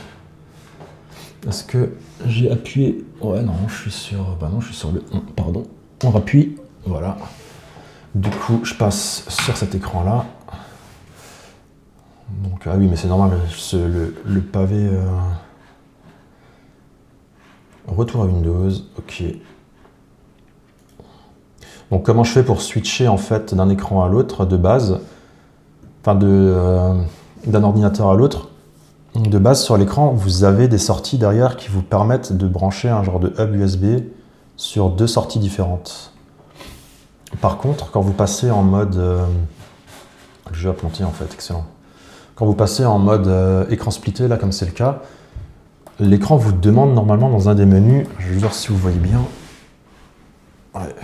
Est-ce que j'ai appuyé? Ouais, non, je suis sur. Bah non, je suis sur le. Pardon. On rappuie. Voilà. Du coup, je passe sur cet écran-là. Donc, ah oui, mais c'est normal. Le pavé. Retour à Windows. Ok. Donc, comment je fais pour switcher en fait d'un écran à l'autre de base? Enfin, d'un ordinateur à l'autre. De base, sur l'écran, vous avez des sorties derrière qui vous permettent de brancher un genre de hub USB sur 2 sorties différentes. Par contre, quand vous passez en mode... le jeu a planté en fait, excellent. Quand vous passez en mode écran splitté, là comme c'est le cas, l'écran vous demande normalement dans un des menus, je vais voir si vous voyez bien, ouais.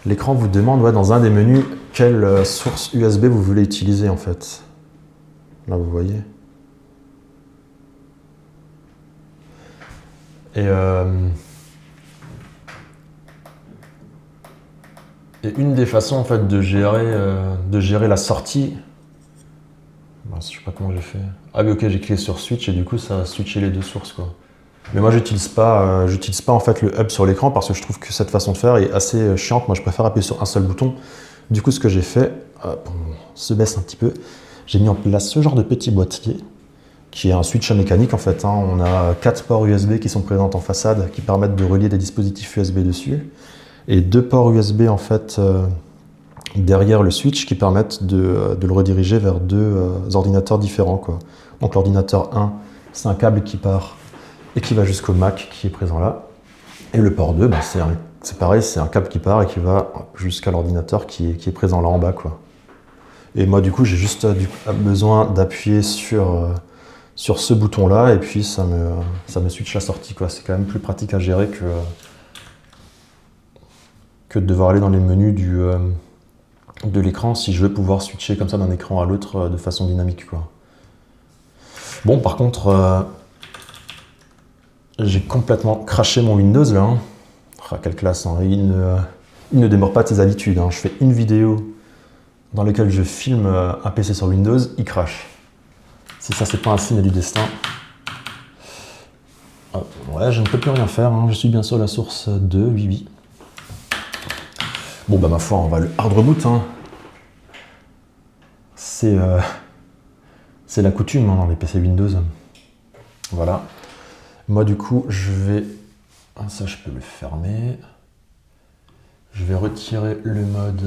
L'écran vous demande dans un des menus quelle source USB vous voulez utiliser en fait. Là vous voyez. Et une des façons en fait de gérer la sortie, je sais pas comment j'ai fait. Ah oui ok, j'ai cliqué sur switch et du coup ça a switché les 2 sources quoi. Mais moi j'utilise pas en fait le hub sur l'écran parce que je trouve que cette façon de faire est assez chiante. Moi je préfère appuyer sur un seul bouton. Du coup ce que j'ai fait, on se baisse un petit peu, j'ai mis en place ce genre de petit boîtier qui est un switch mécanique en fait. On a 4 ports USB qui sont présents en façade qui permettent de relier des dispositifs USB dessus et 2 ports USB en fait derrière le switch qui permettent de le rediriger vers 2 ordinateurs différents quoi. Donc l'ordinateur 1, c'est un câble qui part et qui va jusqu'au Mac qui est présent là. Et le port 2, c'est pareil, c'est un câble qui part et qui va jusqu'à l'ordinateur qui est présent là en bas quoi. Et moi du coup j'ai juste besoin d'appuyer sur ce bouton là et puis ça me switch la sortie quoi. C'est quand même plus pratique à gérer que de devoir aller dans les menus de l'écran si je veux pouvoir switcher comme ça d'un écran à l'autre de façon dynamique quoi. Bon par contre j'ai complètement craché mon Windows là. Ah, quelle classe, hein. Il ne démord pas de ses habitudes. Je fais une vidéo dans laquelle je filme un PC sur Windows, il crache. Si ça c'est pas un signe du destin. Ouais, je ne peux plus rien faire, je suis bien sur la source 2, oui. Bon bah ma foi, on va le hard reboot. C'est la coutume dans les PC Windows. Voilà. Moi du coup, je vais... Ça je peux le fermer. Je vais retirer le mode...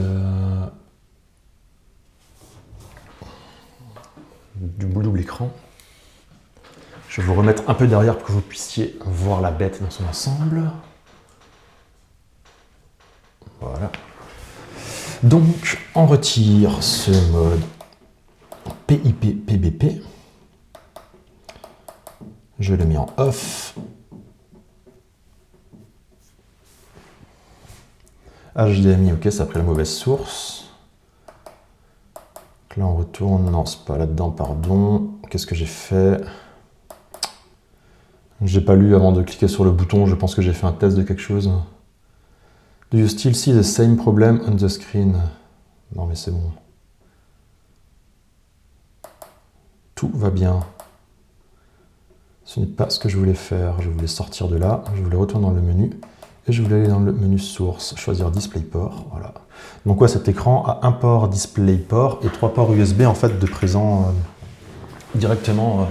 du double écran. Je vais vous remettre un peu derrière pour que vous puissiez voir la bête dans son ensemble. Voilà. Donc, on retire ce mode PIP PBP. Je le mets en off. HDMI, ok, ça a pris la mauvaise source. Là, on retourne. Non, c'est pas là-dedans, pardon. Qu'est-ce que j'ai fait? J'ai pas lu avant de cliquer sur le bouton. Je pense que j'ai fait un test de quelque chose. Do you still see the same problem on the screen? Non, mais c'est bon. Tout va bien. Ce n'est pas ce que je voulais faire. Je voulais sortir de là. Je voulais retourner dans le menu. Et je voulais aller dans le menu source. Choisir DisplayPort. Voilà. Donc, ouais, cet écran a un port DisplayPort et 3 ports USB en fait de présent directement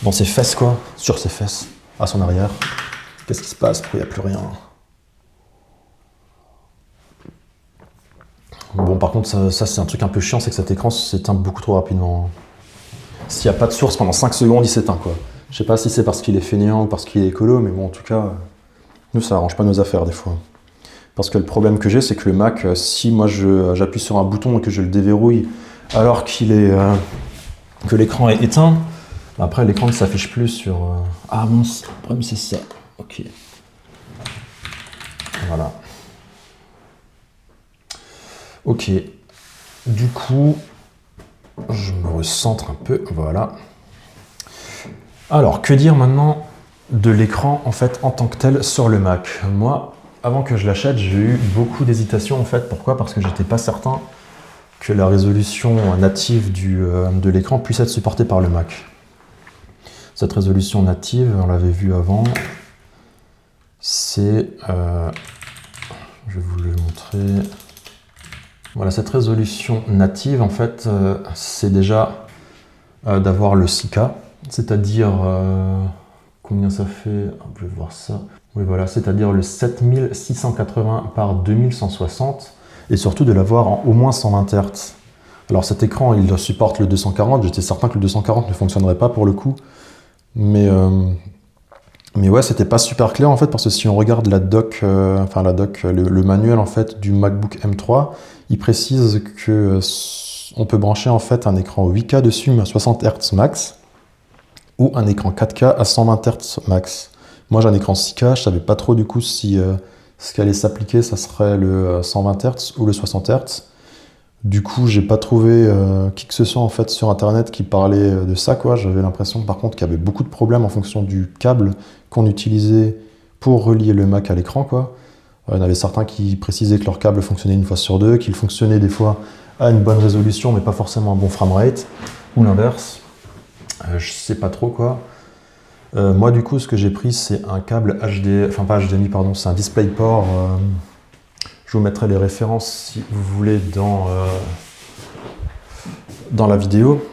dans ses fesses, quoi. Sur ses fesses, à son arrière. Qu'est-ce qui se passe? Pourquoi il n'y a plus rien? Bon, par contre, ça c'est un truc un peu chiant, c'est que cet écran s'éteint beaucoup trop rapidement. S'il n'y a pas de source pendant 5 secondes, il s'éteint, quoi. Je sais pas si c'est parce qu'il est fainéant ou parce qu'il est écolo, mais bon, en tout cas, nous, ça arrange pas nos affaires, des fois. Parce que le problème que j'ai, c'est que le Mac, si moi j'appuie sur un bouton et que je le déverrouille, alors que l'écran est éteint, Après, l'écran ne s'affiche plus sur... Ah mince, le problème c'est ça. Ok. Voilà. Ok. Du coup, je me recentre un peu. Voilà. Alors, que dire maintenant de l'écran en fait en tant que tel sur le Mac? Moi, avant que je l'achète, j'ai eu beaucoup d'hésitation en fait. Pourquoi? Parce que j'étais pas certain que la résolution native de l'écran puisse être supportée par le Mac. Cette résolution native, on l'avait vu avant, c'est... je vais vous le montrer. Voilà, cette résolution native, en fait, c'est déjà d'avoir le 6K, c'est-à-dire... combien ça fait? Je vais voir ça. Oui, voilà, c'est-à-dire le 7680 par 2160, et surtout de l'avoir en au moins 120 Hz. Alors cet écran, il supporte le 240, j'étais certain que le 240 ne fonctionnerait pas pour le coup, mais ouais, c'était pas super clair en fait, parce que si on regarde la doc, le manuel en fait du MacBook M3, il précise que on peut brancher en fait un écran 8K dessus à 60 Hz max, ou un écran 4K à 120 Hz max. Moi j'ai un écran 6K, je savais pas trop du coup si ce qui allait s'appliquer, ça serait le 120 Hz ou le 60 Hz. Du coup, j'ai pas trouvé qui que ce soit en fait sur internet qui parlait de ça, quoi. J'avais l'impression par contre qu'il y avait beaucoup de problèmes en fonction du câble qu'on utilisait pour relier le Mac à l'écran, quoi. Il y en avait certains qui précisaient que leur câble fonctionnait une fois sur deux, qu'il fonctionnait des fois à une bonne résolution mais pas forcément un bon framerate, ou l'inverse. Je sais pas trop, quoi. Moi du coup ce que j'ai pris c'est un câble HDMI, enfin pas HDMI pardon, c'est un DisplayPort. Je vous mettrai les références si vous voulez dans la vidéo.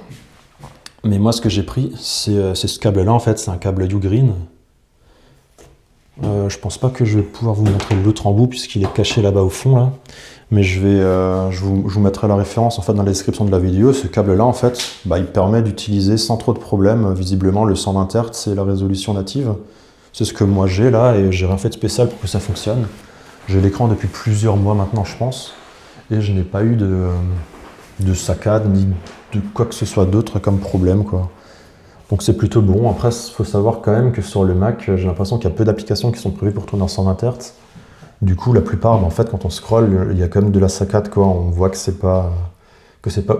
Mais moi ce que j'ai pris c'est ce câble là en fait, c'est un câble Ugreen. Je pense pas que je vais pouvoir vous montrer l'autre embout puisqu'il est caché là-bas au fond là. Mais je vous mettrai la référence en fait dans la description de la vidéo. Ce câble là en fait, il permet d'utiliser sans trop de problèmes visiblement le 120 Hz et la résolution native. C'est ce que moi j'ai là et j'ai rien fait de spécial pour que ça fonctionne. J'ai l'écran depuis plusieurs mois maintenant je pense et je n'ai pas eu de saccade ni de quoi que ce soit d'autre comme problème, quoi. Donc c'est plutôt bon. Après il faut savoir quand même que sur le Mac j'ai l'impression qu'il y a peu d'applications qui sont prévues pour tourner en 120 Hz. Du coup, la plupart, en fait, quand on scrolle, il y a quand même de la saccade, quoi. On voit que c'est pas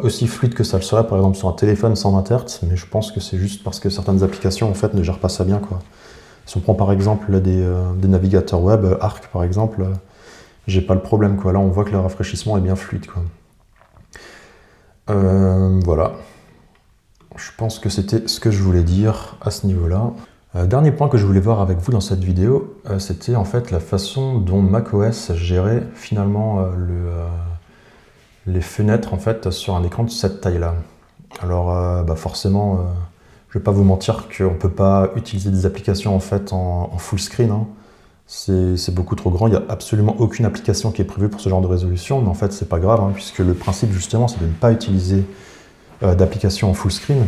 aussi fluide que ça le serait, par exemple, sur un téléphone 120 Hz, mais je pense que c'est juste parce que certaines applications, en fait, ne gèrent pas ça bien, quoi. Si on prend, par exemple, là, des navigateurs web, Arc, par exemple, j'ai pas le problème, quoi. Là, on voit que le rafraîchissement est bien fluide, quoi. Voilà. Je pense que c'était ce que je voulais dire à ce niveau-là. Dernier point que je voulais voir avec vous dans cette vidéo, c'était en fait la façon dont macOS gérait finalement les fenêtres en fait sur un écran de cette taille-là. Alors forcément, je vais pas vous mentir qu'on peut pas utiliser des applications en fait en full screen, hein. C'est beaucoup trop grand, il n'y a absolument aucune application qui est prévue pour ce genre de résolution, mais en fait c'est pas grave, hein, puisque le principe justement c'est de ne pas utiliser d'application en full screen,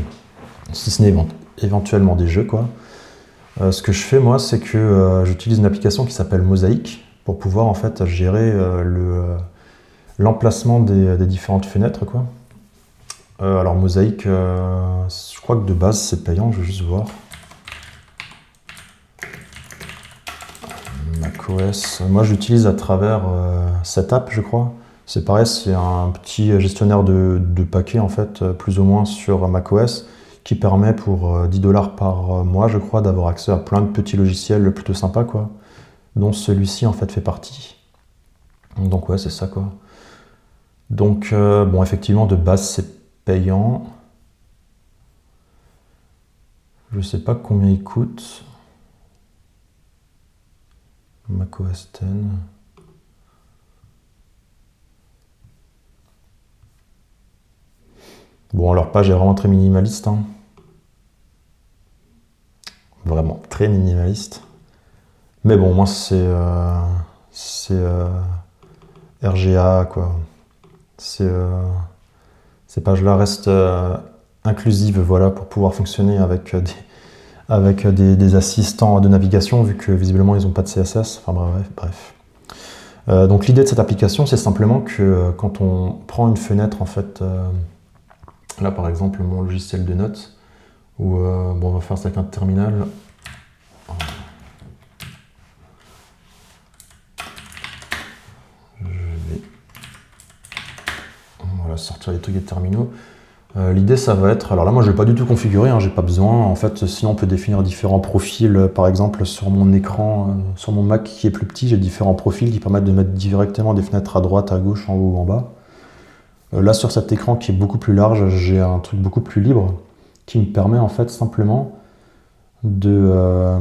si ce n'est éventuellement des jeux, quoi. Ce que je fais moi, c'est que j'utilise une application qui s'appelle Mosaic pour pouvoir en fait gérer l'emplacement des différentes fenêtres, quoi. Alors Mosaic, je crois que de base c'est payant, je vais juste voir. macOS, moi j'utilise à travers cette app, je crois. C'est pareil, c'est un petit gestionnaire de paquets en fait, plus ou moins sur macOS, qui permet pour 10 $ par mois, je crois, d'avoir accès à plein de petits logiciels plutôt sympas, quoi, dont celui-ci en fait fait partie. Donc ouais, c'est ça, quoi. Donc bon, effectivement, de base, c'est payant. Je sais pas combien il coûte. macOS 10. Bon, leur page est vraiment très minimaliste, hein. Vraiment très minimaliste. Mais bon, moi c'est RGA, quoi. Ces pages-là restent inclusives, voilà, pour pouvoir fonctionner avec des assistants de navigation, vu que visiblement ils n'ont pas de CSS. Enfin bref. Donc l'idée de cette application, c'est simplement que quand on prend une fenêtre, en fait, là par exemple mon logiciel de notes, Ou bon, on va faire ça avec un terminal. Voilà, sortir les trucs des terminaux. L'idée, ça va être... Alors là, moi, je ne vais pas du tout configurer, hein, j'ai pas besoin. En fait, sinon, on peut définir différents profils. Par exemple, sur mon écran, sur mon Mac qui est plus petit, j'ai différents profils qui permettent de mettre directement des fenêtres à droite, à gauche, en haut ou en bas. Là, sur cet écran qui est beaucoup plus large, j'ai un truc beaucoup plus libre qui me permet, en fait, simplement de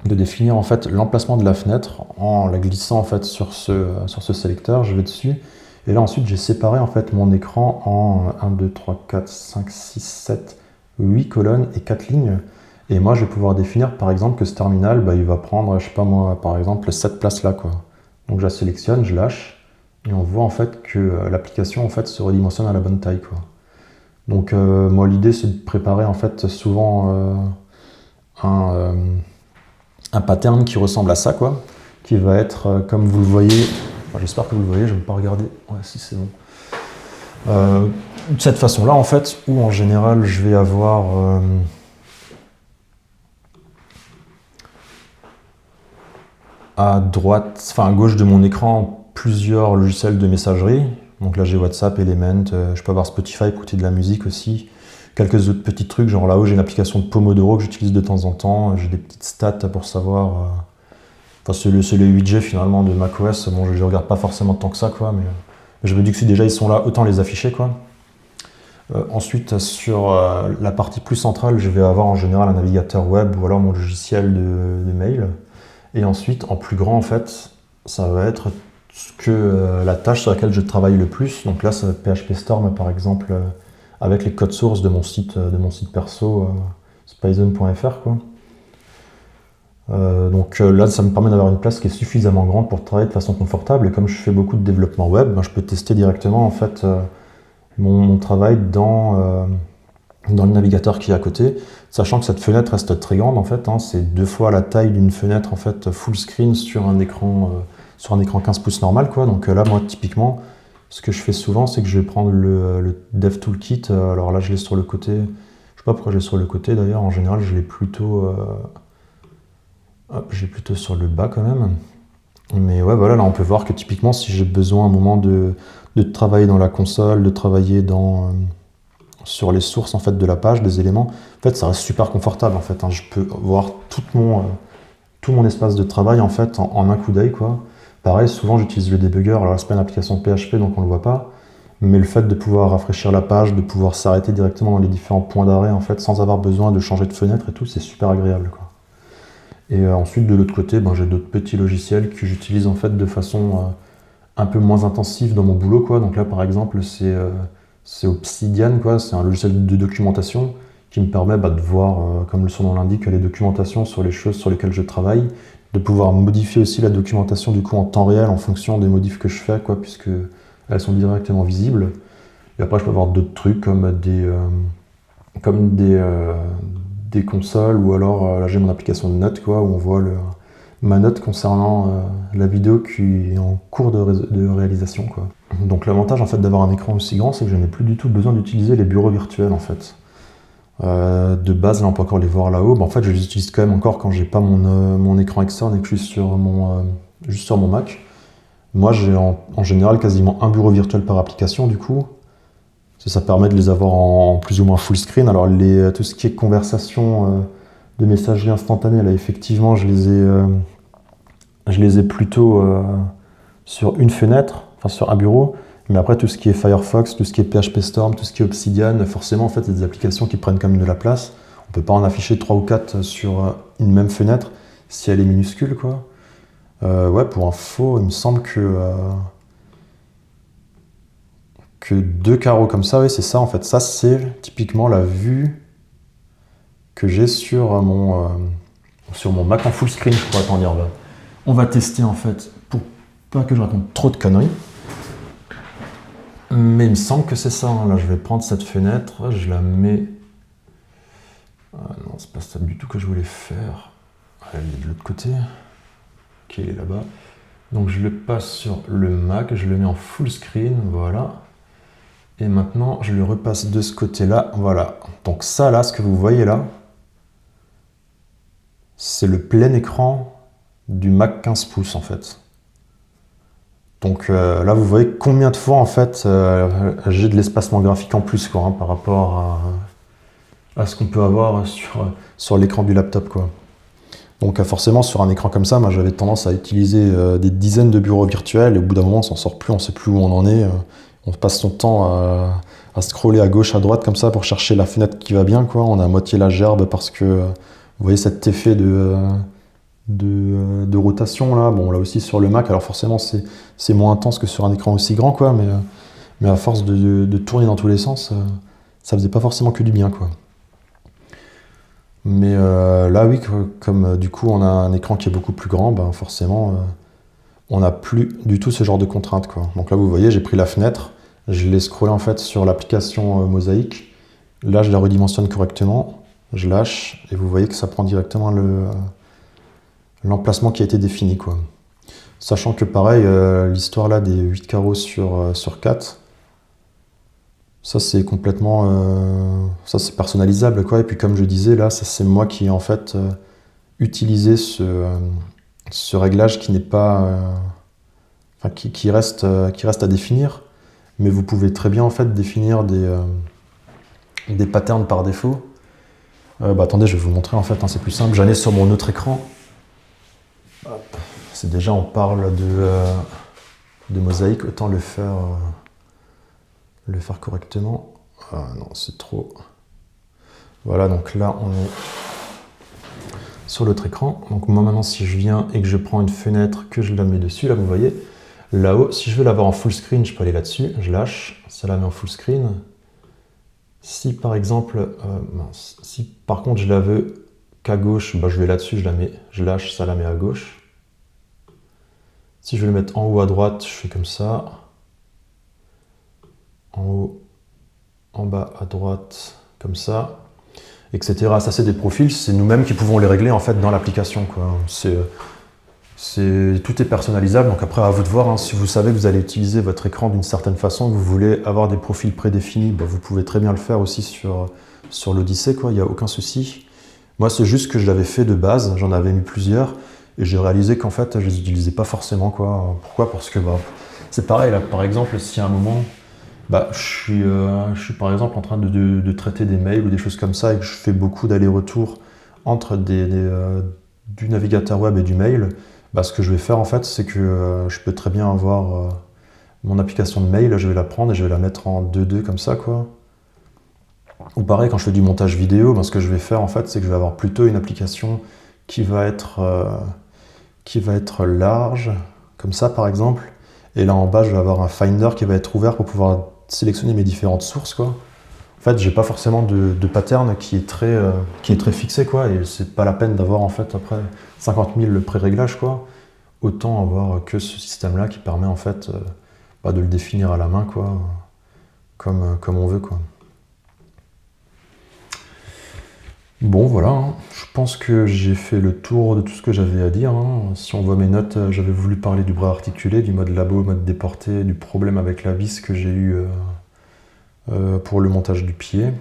définir, en fait, l'emplacement de la fenêtre en la glissant, en fait, sur ce sélecteur. Je vais dessus. Et là, ensuite, j'ai séparé en fait mon écran en 1, 2, 3, 4, 5, 6, 7, 8 colonnes et 4 lignes. Et moi, je vais pouvoir définir, par exemple, que ce terminal, bah, il va prendre, je sais pas moi, par exemple, cette place-là, quoi. Donc, je la sélectionne, je lâche, et on voit en fait que l'application en fait se redimensionne à la bonne taille, quoi. Donc, moi, l'idée, c'est de préparer en fait souvent un pattern qui ressemble à ça, quoi, qui va être, comme vous le voyez. J'espère que vous le voyez, je ne vais pas regarder. Ouais, si c'est bon. De cette façon-là, en fait, où en général, je vais avoir à droite, enfin à gauche de mon écran, plusieurs logiciels de messagerie. Donc là, j'ai WhatsApp, Element, je peux avoir Spotify, écouter de la musique aussi. Quelques autres petits trucs, genre là-haut, j'ai une application de Pomodoro que j'utilise de temps en temps. J'ai des petites stats pour savoir... Enfin, c'est les widgets finalement de macOS. Bon, je les regarde pas forcément tant que ça, quoi, mais je me dis que si déjà ils sont là, autant les afficher, quoi. Ensuite, sur la partie plus centrale, je vais avoir en général un navigateur web ou alors mon logiciel de mail. Et ensuite, en plus grand, en fait, ça va être la tâche sur laquelle je travaille le plus. Donc là, ça va être PHP Storm, par exemple, avec les codes sources de mon site perso, spyzone.fr, quoi. Donc là, ça me permet d'avoir une place qui est suffisamment grande pour travailler de façon confortable. Et comme je fais beaucoup de développement web, ben, je peux tester directement en fait mon travail dans le navigateur qui est à côté, sachant que cette fenêtre reste très grande en fait. Hein, c'est 2 fois la taille d'une fenêtre en fait full screen sur un écran 15 pouces normal, quoi. Donc là, moi, typiquement, ce que je fais souvent, c'est que je vais prendre le DevToolkit. Alors là, je l'ai sur le côté. Je sais pas pourquoi je l'ai sur le côté d'ailleurs. En général, je l'ai plutôt sur le bas quand même. Mais ouais, voilà, là on peut voir que typiquement si j'ai besoin à un moment de travailler dans la console, de travailler sur les sources en fait de la page, des éléments, en fait ça reste super confortable en fait. Hein. Je peux voir tout mon espace de travail en fait en un coup d'œil, quoi. Pareil, souvent j'utilise le debugger. Alors là c'est pas une application PHP donc on le voit pas. Mais le fait de pouvoir rafraîchir la page, de pouvoir s'arrêter directement dans les différents points d'arrêt en fait sans avoir besoin de changer de fenêtre et tout, c'est super agréable, quoi. Et ensuite, de l'autre côté, ben, j'ai d'autres petits logiciels que j'utilise en fait de façon un peu moins intensive dans mon boulot, quoi. Donc là, par exemple, c'est Obsidian, quoi. C'est un logiciel de documentation qui me permet de voir, comme son nom l'indique, les documentations sur les choses sur lesquelles je travaille, de pouvoir modifier aussi la documentation du coup en temps réel en fonction des modifs que je fais, quoi, puisque elles sont directement visibles. Et après, je peux avoir d'autres trucs comme des consoles, ou alors là j'ai mon application de notes, quoi, où on voit ma note concernant la vidéo qui est en cours de réalisation, quoi. Donc l'avantage en fait d'avoir un écran aussi grand, c'est que je n'ai plus du tout besoin d'utiliser les bureaux virtuels en fait. De base, là on peut encore les voir là-haut, en fait je les utilise quand même encore quand j'ai pas mon écran externe et que je suis juste sur mon Mac. Moi j'ai en général quasiment un bureau virtuel par application du coup. Ça permet de les avoir en plus ou moins full screen. Alors tout ce qui est conversation de messagerie instantanée, là effectivement je les ai plutôt sur une fenêtre, enfin sur un bureau. Mais après tout ce qui est Firefox, tout ce qui est PHP Storm, tout ce qui est Obsidian, forcément en fait c'est des applications qui prennent quand même de la place. On peut pas en afficher 3 ou 4 sur une même fenêtre si elle est minuscule, quoi. Ouais, pour info, il me semble que 2 carreaux comme ça, oui, c'est ça en fait. Ça, c'est typiquement la vue que j'ai sur mon Mac en full screen. Attends, on va tester en fait pour pas que je raconte trop de conneries. Mais il me semble que c'est ça. Hein. Là, je vais prendre cette fenêtre, je la mets. Ah non, c'est pas ça du tout que je voulais faire. Elle est de l'autre côté. Ok, elle est là-bas. Donc je le passe sur le Mac, je le mets en full screen, voilà. Et maintenant, je le repasse de ce côté-là. Voilà. Donc ça, là, ce que vous voyez là, c'est le plein écran du Mac 15 pouces, en fait. Donc là, vous voyez combien de fois, en fait, j'ai de l'espacement graphique en plus, quoi, hein, par rapport à ce qu'on peut avoir sur l'écran du laptop, quoi. Donc forcément, sur un écran comme ça, moi, j'avais tendance à utiliser des dizaines de bureaux virtuels, et au bout d'un moment, on s'en sort plus, on sait plus où on en est. On passe son temps à scroller à gauche, à droite, comme ça, pour chercher la fenêtre qui va bien, quoi. On a à moitié la gerbe parce que, vous voyez cet effet de rotation, là. Bon, là aussi, sur le Mac, alors forcément, c'est moins intense que sur un écran aussi grand, quoi, mais à force de tourner dans tous les sens, ça faisait pas forcément que du bien, quoi. Mais là, oui, comme du coup, on a un écran qui est beaucoup plus grand, ben forcément, on n'a plus du tout ce genre de contraintes, quoi. Donc là, vous voyez, j'ai pris la fenêtre, je l'ai scrollé en fait sur l'application Mosaic. Là, je la redimensionne correctement, je lâche, et vous voyez que ça prend directement l'emplacement qui a été défini, quoi. Sachant que pareil, l'histoire là des 8 carreaux sur 4, ça c'est complètement... ça c'est personnalisable, quoi. Et puis comme je disais, là, ça c'est moi qui ai en fait utilisé ce réglage qui n'est pas... enfin, qui reste à définir. Mais vous pouvez très bien en fait définir des patterns par défaut. Attendez, je vais vous montrer en fait, hein, c'est plus simple. J'en ai sur mon autre écran. C'est déjà, on parle de mosaïque, autant le faire correctement. Ah non, c'est trop. Voilà, donc là on est sur l'autre écran. Donc moi maintenant, si je viens et que je prends une fenêtre, que je la mets dessus, là vous voyez, là-haut, si je veux l'avoir en full screen, je peux aller là-dessus, je lâche, ça la met en full screen. Si par exemple, si par contre je la veux qu'à gauche, je vais là-dessus, je la mets, je lâche, ça la met à gauche. Si je veux le mettre en haut à droite, je fais comme ça. En haut, en bas à droite, comme ça, etc. Ça c'est des profils, c'est nous-mêmes qui pouvons les régler en fait dans l'application, quoi. Tout est personnalisable, donc après à vous de voir, hein, si vous savez que vous allez utiliser votre écran d'une certaine façon, que vous voulez avoir des profils prédéfinis, vous pouvez très bien le faire aussi sur l'Odyssée, quoi, il n'y a aucun souci. Moi c'est juste que je l'avais fait de base, j'en avais mis plusieurs, et j'ai réalisé qu'en fait je les utilisais pas forcément, quoi. Pourquoi? Parce que c'est pareil, là, par exemple, si à un moment je suis par exemple en train de traiter des mails ou des choses comme ça et que je fais beaucoup d'allers-retours entre du navigateur web et du mail, ce que je vais faire en fait, c'est que je peux très bien avoir mon application de mail, je vais la prendre et je vais la mettre en 2.2 comme ça, quoi. Ou pareil, quand je fais du montage vidéo, ce que je vais faire en fait, c'est que je vais avoir plutôt une application qui va être large, comme ça par exemple. Et là en bas, je vais avoir un Finder qui va être ouvert pour pouvoir sélectionner mes différentes sources, quoi. En fait, j'ai pas forcément de pattern qui est très fixé, quoi, et c'est pas la peine d'avoir en fait après 50 000 pré-réglages, quoi. Autant avoir que ce système-là qui permet en fait de le définir à la main, quoi, comme on veut, quoi. Bon, voilà, hein. Je pense que j'ai fait le tour de tout ce que j'avais à dire, hein. Si on voit mes notes, j'avais voulu parler du bras articulé, du mode labo, mode déporté, du problème avec la vis que j'ai eu pour le montage du pied.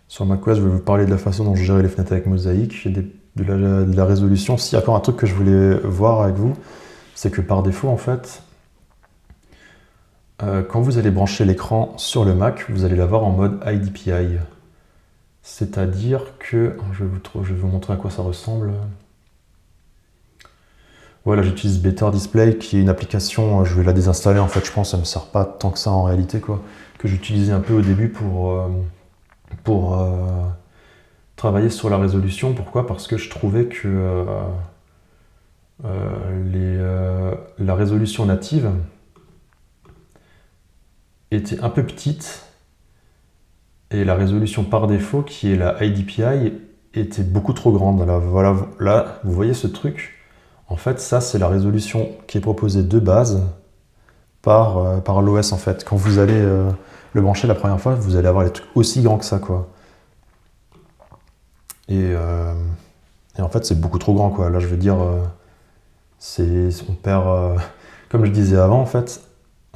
Sur macOS, je vais vous parler de la façon dont je gérais les fenêtres avec Mosaic, et de la résolution. S'il y a encore un truc que je voulais voir avec vous, c'est que par défaut, en fait, quand vous allez brancher l'écran sur le Mac, vous allez l'avoir en mode IDPI. C'est-à-dire que, je vais vous montrer à quoi ça ressemble. Voilà, j'utilise Better Display, qui est une application, je vais la désinstaller en fait, je pense, ça me sert pas tant que ça en réalité, quoi, que j'utilisais un peu au début pour travailler sur la résolution. Pourquoi? Parce que je trouvais que la résolution native était un peu petite, et la résolution par défaut, qui est la IDPI, était beaucoup trop grande. Là, voilà, là, vous voyez ce truc? En fait, ça, c'est la résolution qui est proposée de base par l'OS, en fait. Quand vous allez le brancher la première fois, vous allez avoir les trucs aussi grands que ça, quoi. Et en fait, c'est beaucoup trop grand, quoi. Là, je veux dire, on perd... comme je disais avant, en fait,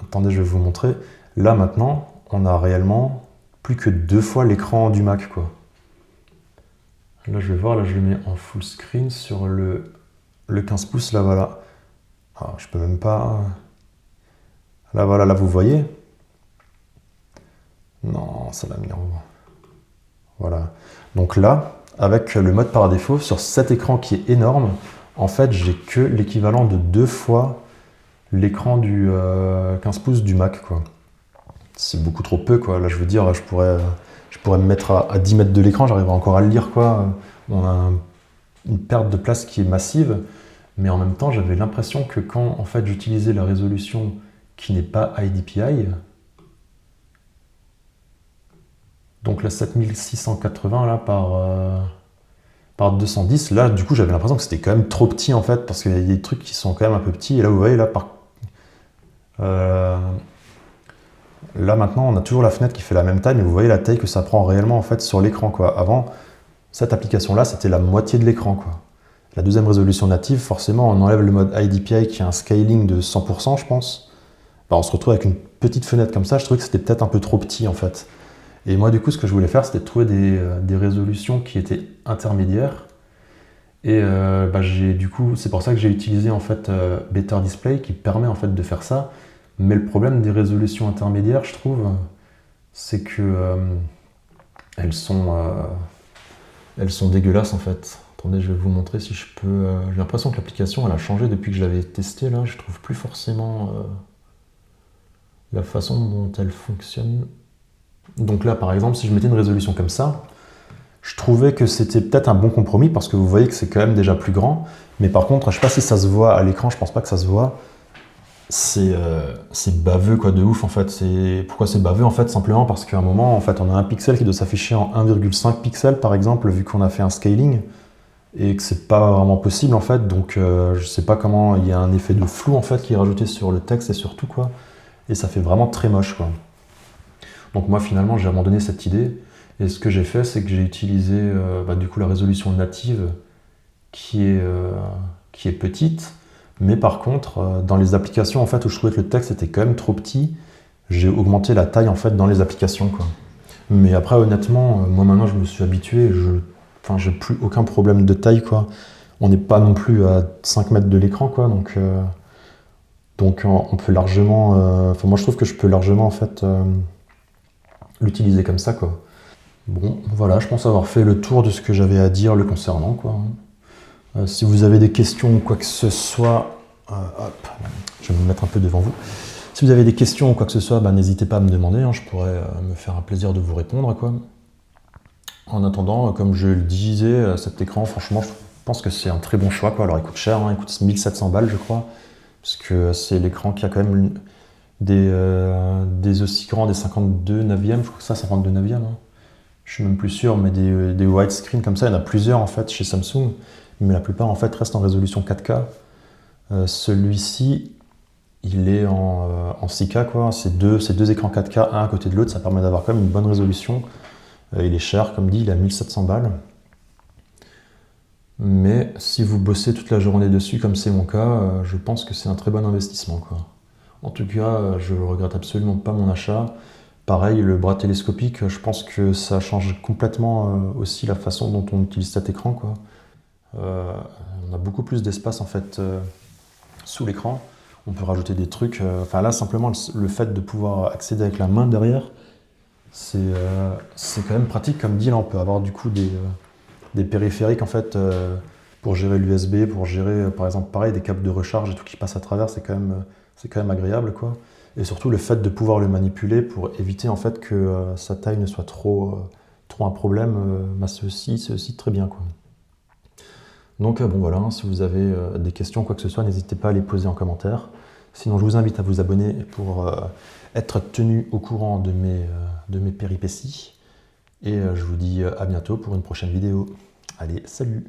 attendez, je vais vous montrer. Là, maintenant, on a réellement plus que 2 fois l'écran du Mac, quoi. Là, je vais voir, là, je le mets en full screen sur le 15 pouces, là, voilà. Ah, je peux même pas... Là, voilà, là, vous voyez? Non, ça l'a mis en haut. Voilà. Donc là, avec le mode par défaut, sur cet écran qui est énorme, en fait, j'ai que l'équivalent de 2 fois l'écran du 15 pouces du Mac, quoi. C'est beaucoup trop peu, quoi. Là, je veux dire, je pourrais me mettre à 10 mètres de l'écran, j'arriverai encore à le lire, quoi. On a une perte de place qui est massive, mais en même temps, j'avais l'impression que quand, en fait, j'utilisais la résolution qui n'est pas iDPI, donc la 7680 là par 210, là du coup j'avais l'impression que c'était quand même trop petit en fait, parce qu'il y a des trucs qui sont quand même un peu petits, et là vous voyez là là maintenant on a toujours la fenêtre qui fait la même taille, mais vous voyez la taille que ça prend réellement en fait sur l'écran, quoi. Avant, cette application là c'était la moitié de l'écran, quoi. La deuxième résolution native, forcément on enlève le mode iDPI qui a un scaling de 100% je pense, bah, on se retrouve avec une petite fenêtre comme ça. Je trouvais que c'était peut-être un peu trop petit en fait. Et moi, du coup, ce que je voulais faire, c'était de trouver des résolutions qui étaient intermédiaires. Et bah, du coup, c'est pour ça que j'ai utilisé en fait Better Display, qui permet en fait de faire ça. Mais le problème des résolutions intermédiaires, je trouve, c'est que elles sont dégueulasses en fait. Attendez, je vais vous montrer si je peux. J'ai l'impression que l'application, elle a changé depuis que je l'avais testée. Là, je trouve plus forcément la façon dont elle fonctionne. Donc là, par exemple, si je mettais une résolution comme ça, je trouvais que c'était peut-être un bon compromis, parce que vous voyez que c'est quand même déjà plus grand. Mais par contre, je ne sais pas si ça se voit à l'écran, je pense pas que ça se voit. C'est baveux, quoi, de ouf, en fait. Pourquoi c'est baveux, en fait? Simplement parce qu'à un moment, en fait, on a un pixel qui doit s'afficher en 1,5 pixels, par exemple, vu qu'on a fait un scaling, et que c'est pas vraiment possible, en fait. Donc, je sais pas comment, il y a un effet de flou, en fait, qui est rajouté sur le texte et sur tout, quoi. Et ça fait vraiment très moche, quoi. Donc moi finalement j'ai abandonné cette idée, et ce que j'ai fait, c'est que j'ai utilisé du coup la résolution native qui est petite, mais par contre dans les applications en fait où je trouvais que le texte était quand même trop petit, j'ai augmenté la taille en fait dans les applications, quoi. Mais après honnêtement, moi maintenant je me suis habitué, j'ai plus aucun problème de taille, quoi. On n'est pas non plus à 5 mètres de l'écran, quoi, donc on peut largement, moi je trouve que je peux largement en fait l'utiliser comme ça, quoi. Bon, voilà, je pense avoir fait le tour de ce que j'avais à dire le concernant, quoi. Si vous avez des questions ou quoi que ce soit, hop, je vais me mettre un peu devant vous. Si vous avez des questions ou quoi que ce soit, n'hésitez pas à me demander, hein, je pourrais me faire un plaisir de vous répondre, quoi. En attendant, comme je le disais, cet écran, franchement, je pense que c'est un très bon choix, quoi. Alors il coûte cher, hein, il coûte 1700 balles, je crois, parce que c'est l'écran qui a quand même des aussi grands, des 52 neuvième, je crois que ça, 52 neuvième, hein. Je suis même plus sûr, mais des widescreen comme ça, il y en a plusieurs en fait chez Samsung, mais la plupart en fait restent en résolution 4K. Celui-ci, il est en 6K, quoi. C'est deux écrans 4K, un à côté de l'autre, ça permet d'avoir quand même une bonne résolution. Il est cher, comme dit, il est à 1700 balles. Mais si vous bossez toute la journée dessus, comme c'est mon cas, je pense que c'est un très bon investissement, quoi. En tout cas, je ne regrette absolument pas mon achat. Pareil, le bras télescopique, je pense que ça change complètement aussi la façon dont on utilise cet écran, quoi. On a beaucoup plus d'espace en fait sous l'écran. On peut rajouter des trucs. Enfin là, simplement le fait de pouvoir accéder avec la main derrière, c'est quand même pratique. Comme dit, là, on peut avoir du coup des périphériques en fait pour gérer l'USB, pour gérer par exemple pareil des câbles de recharge et tout qui passent à travers. C'est quand même agréable, quoi. Et surtout le fait de pouvoir le manipuler pour éviter en fait que sa taille ne soit trop un problème, c'est aussi très bien, quoi. Donc bon voilà, si vous avez des questions ou quoi que ce soit, n'hésitez pas à les poser en commentaire. Sinon je vous invite à vous abonner pour être tenu au courant de mes péripéties. Et je vous dis à bientôt pour une prochaine vidéo. Allez, salut!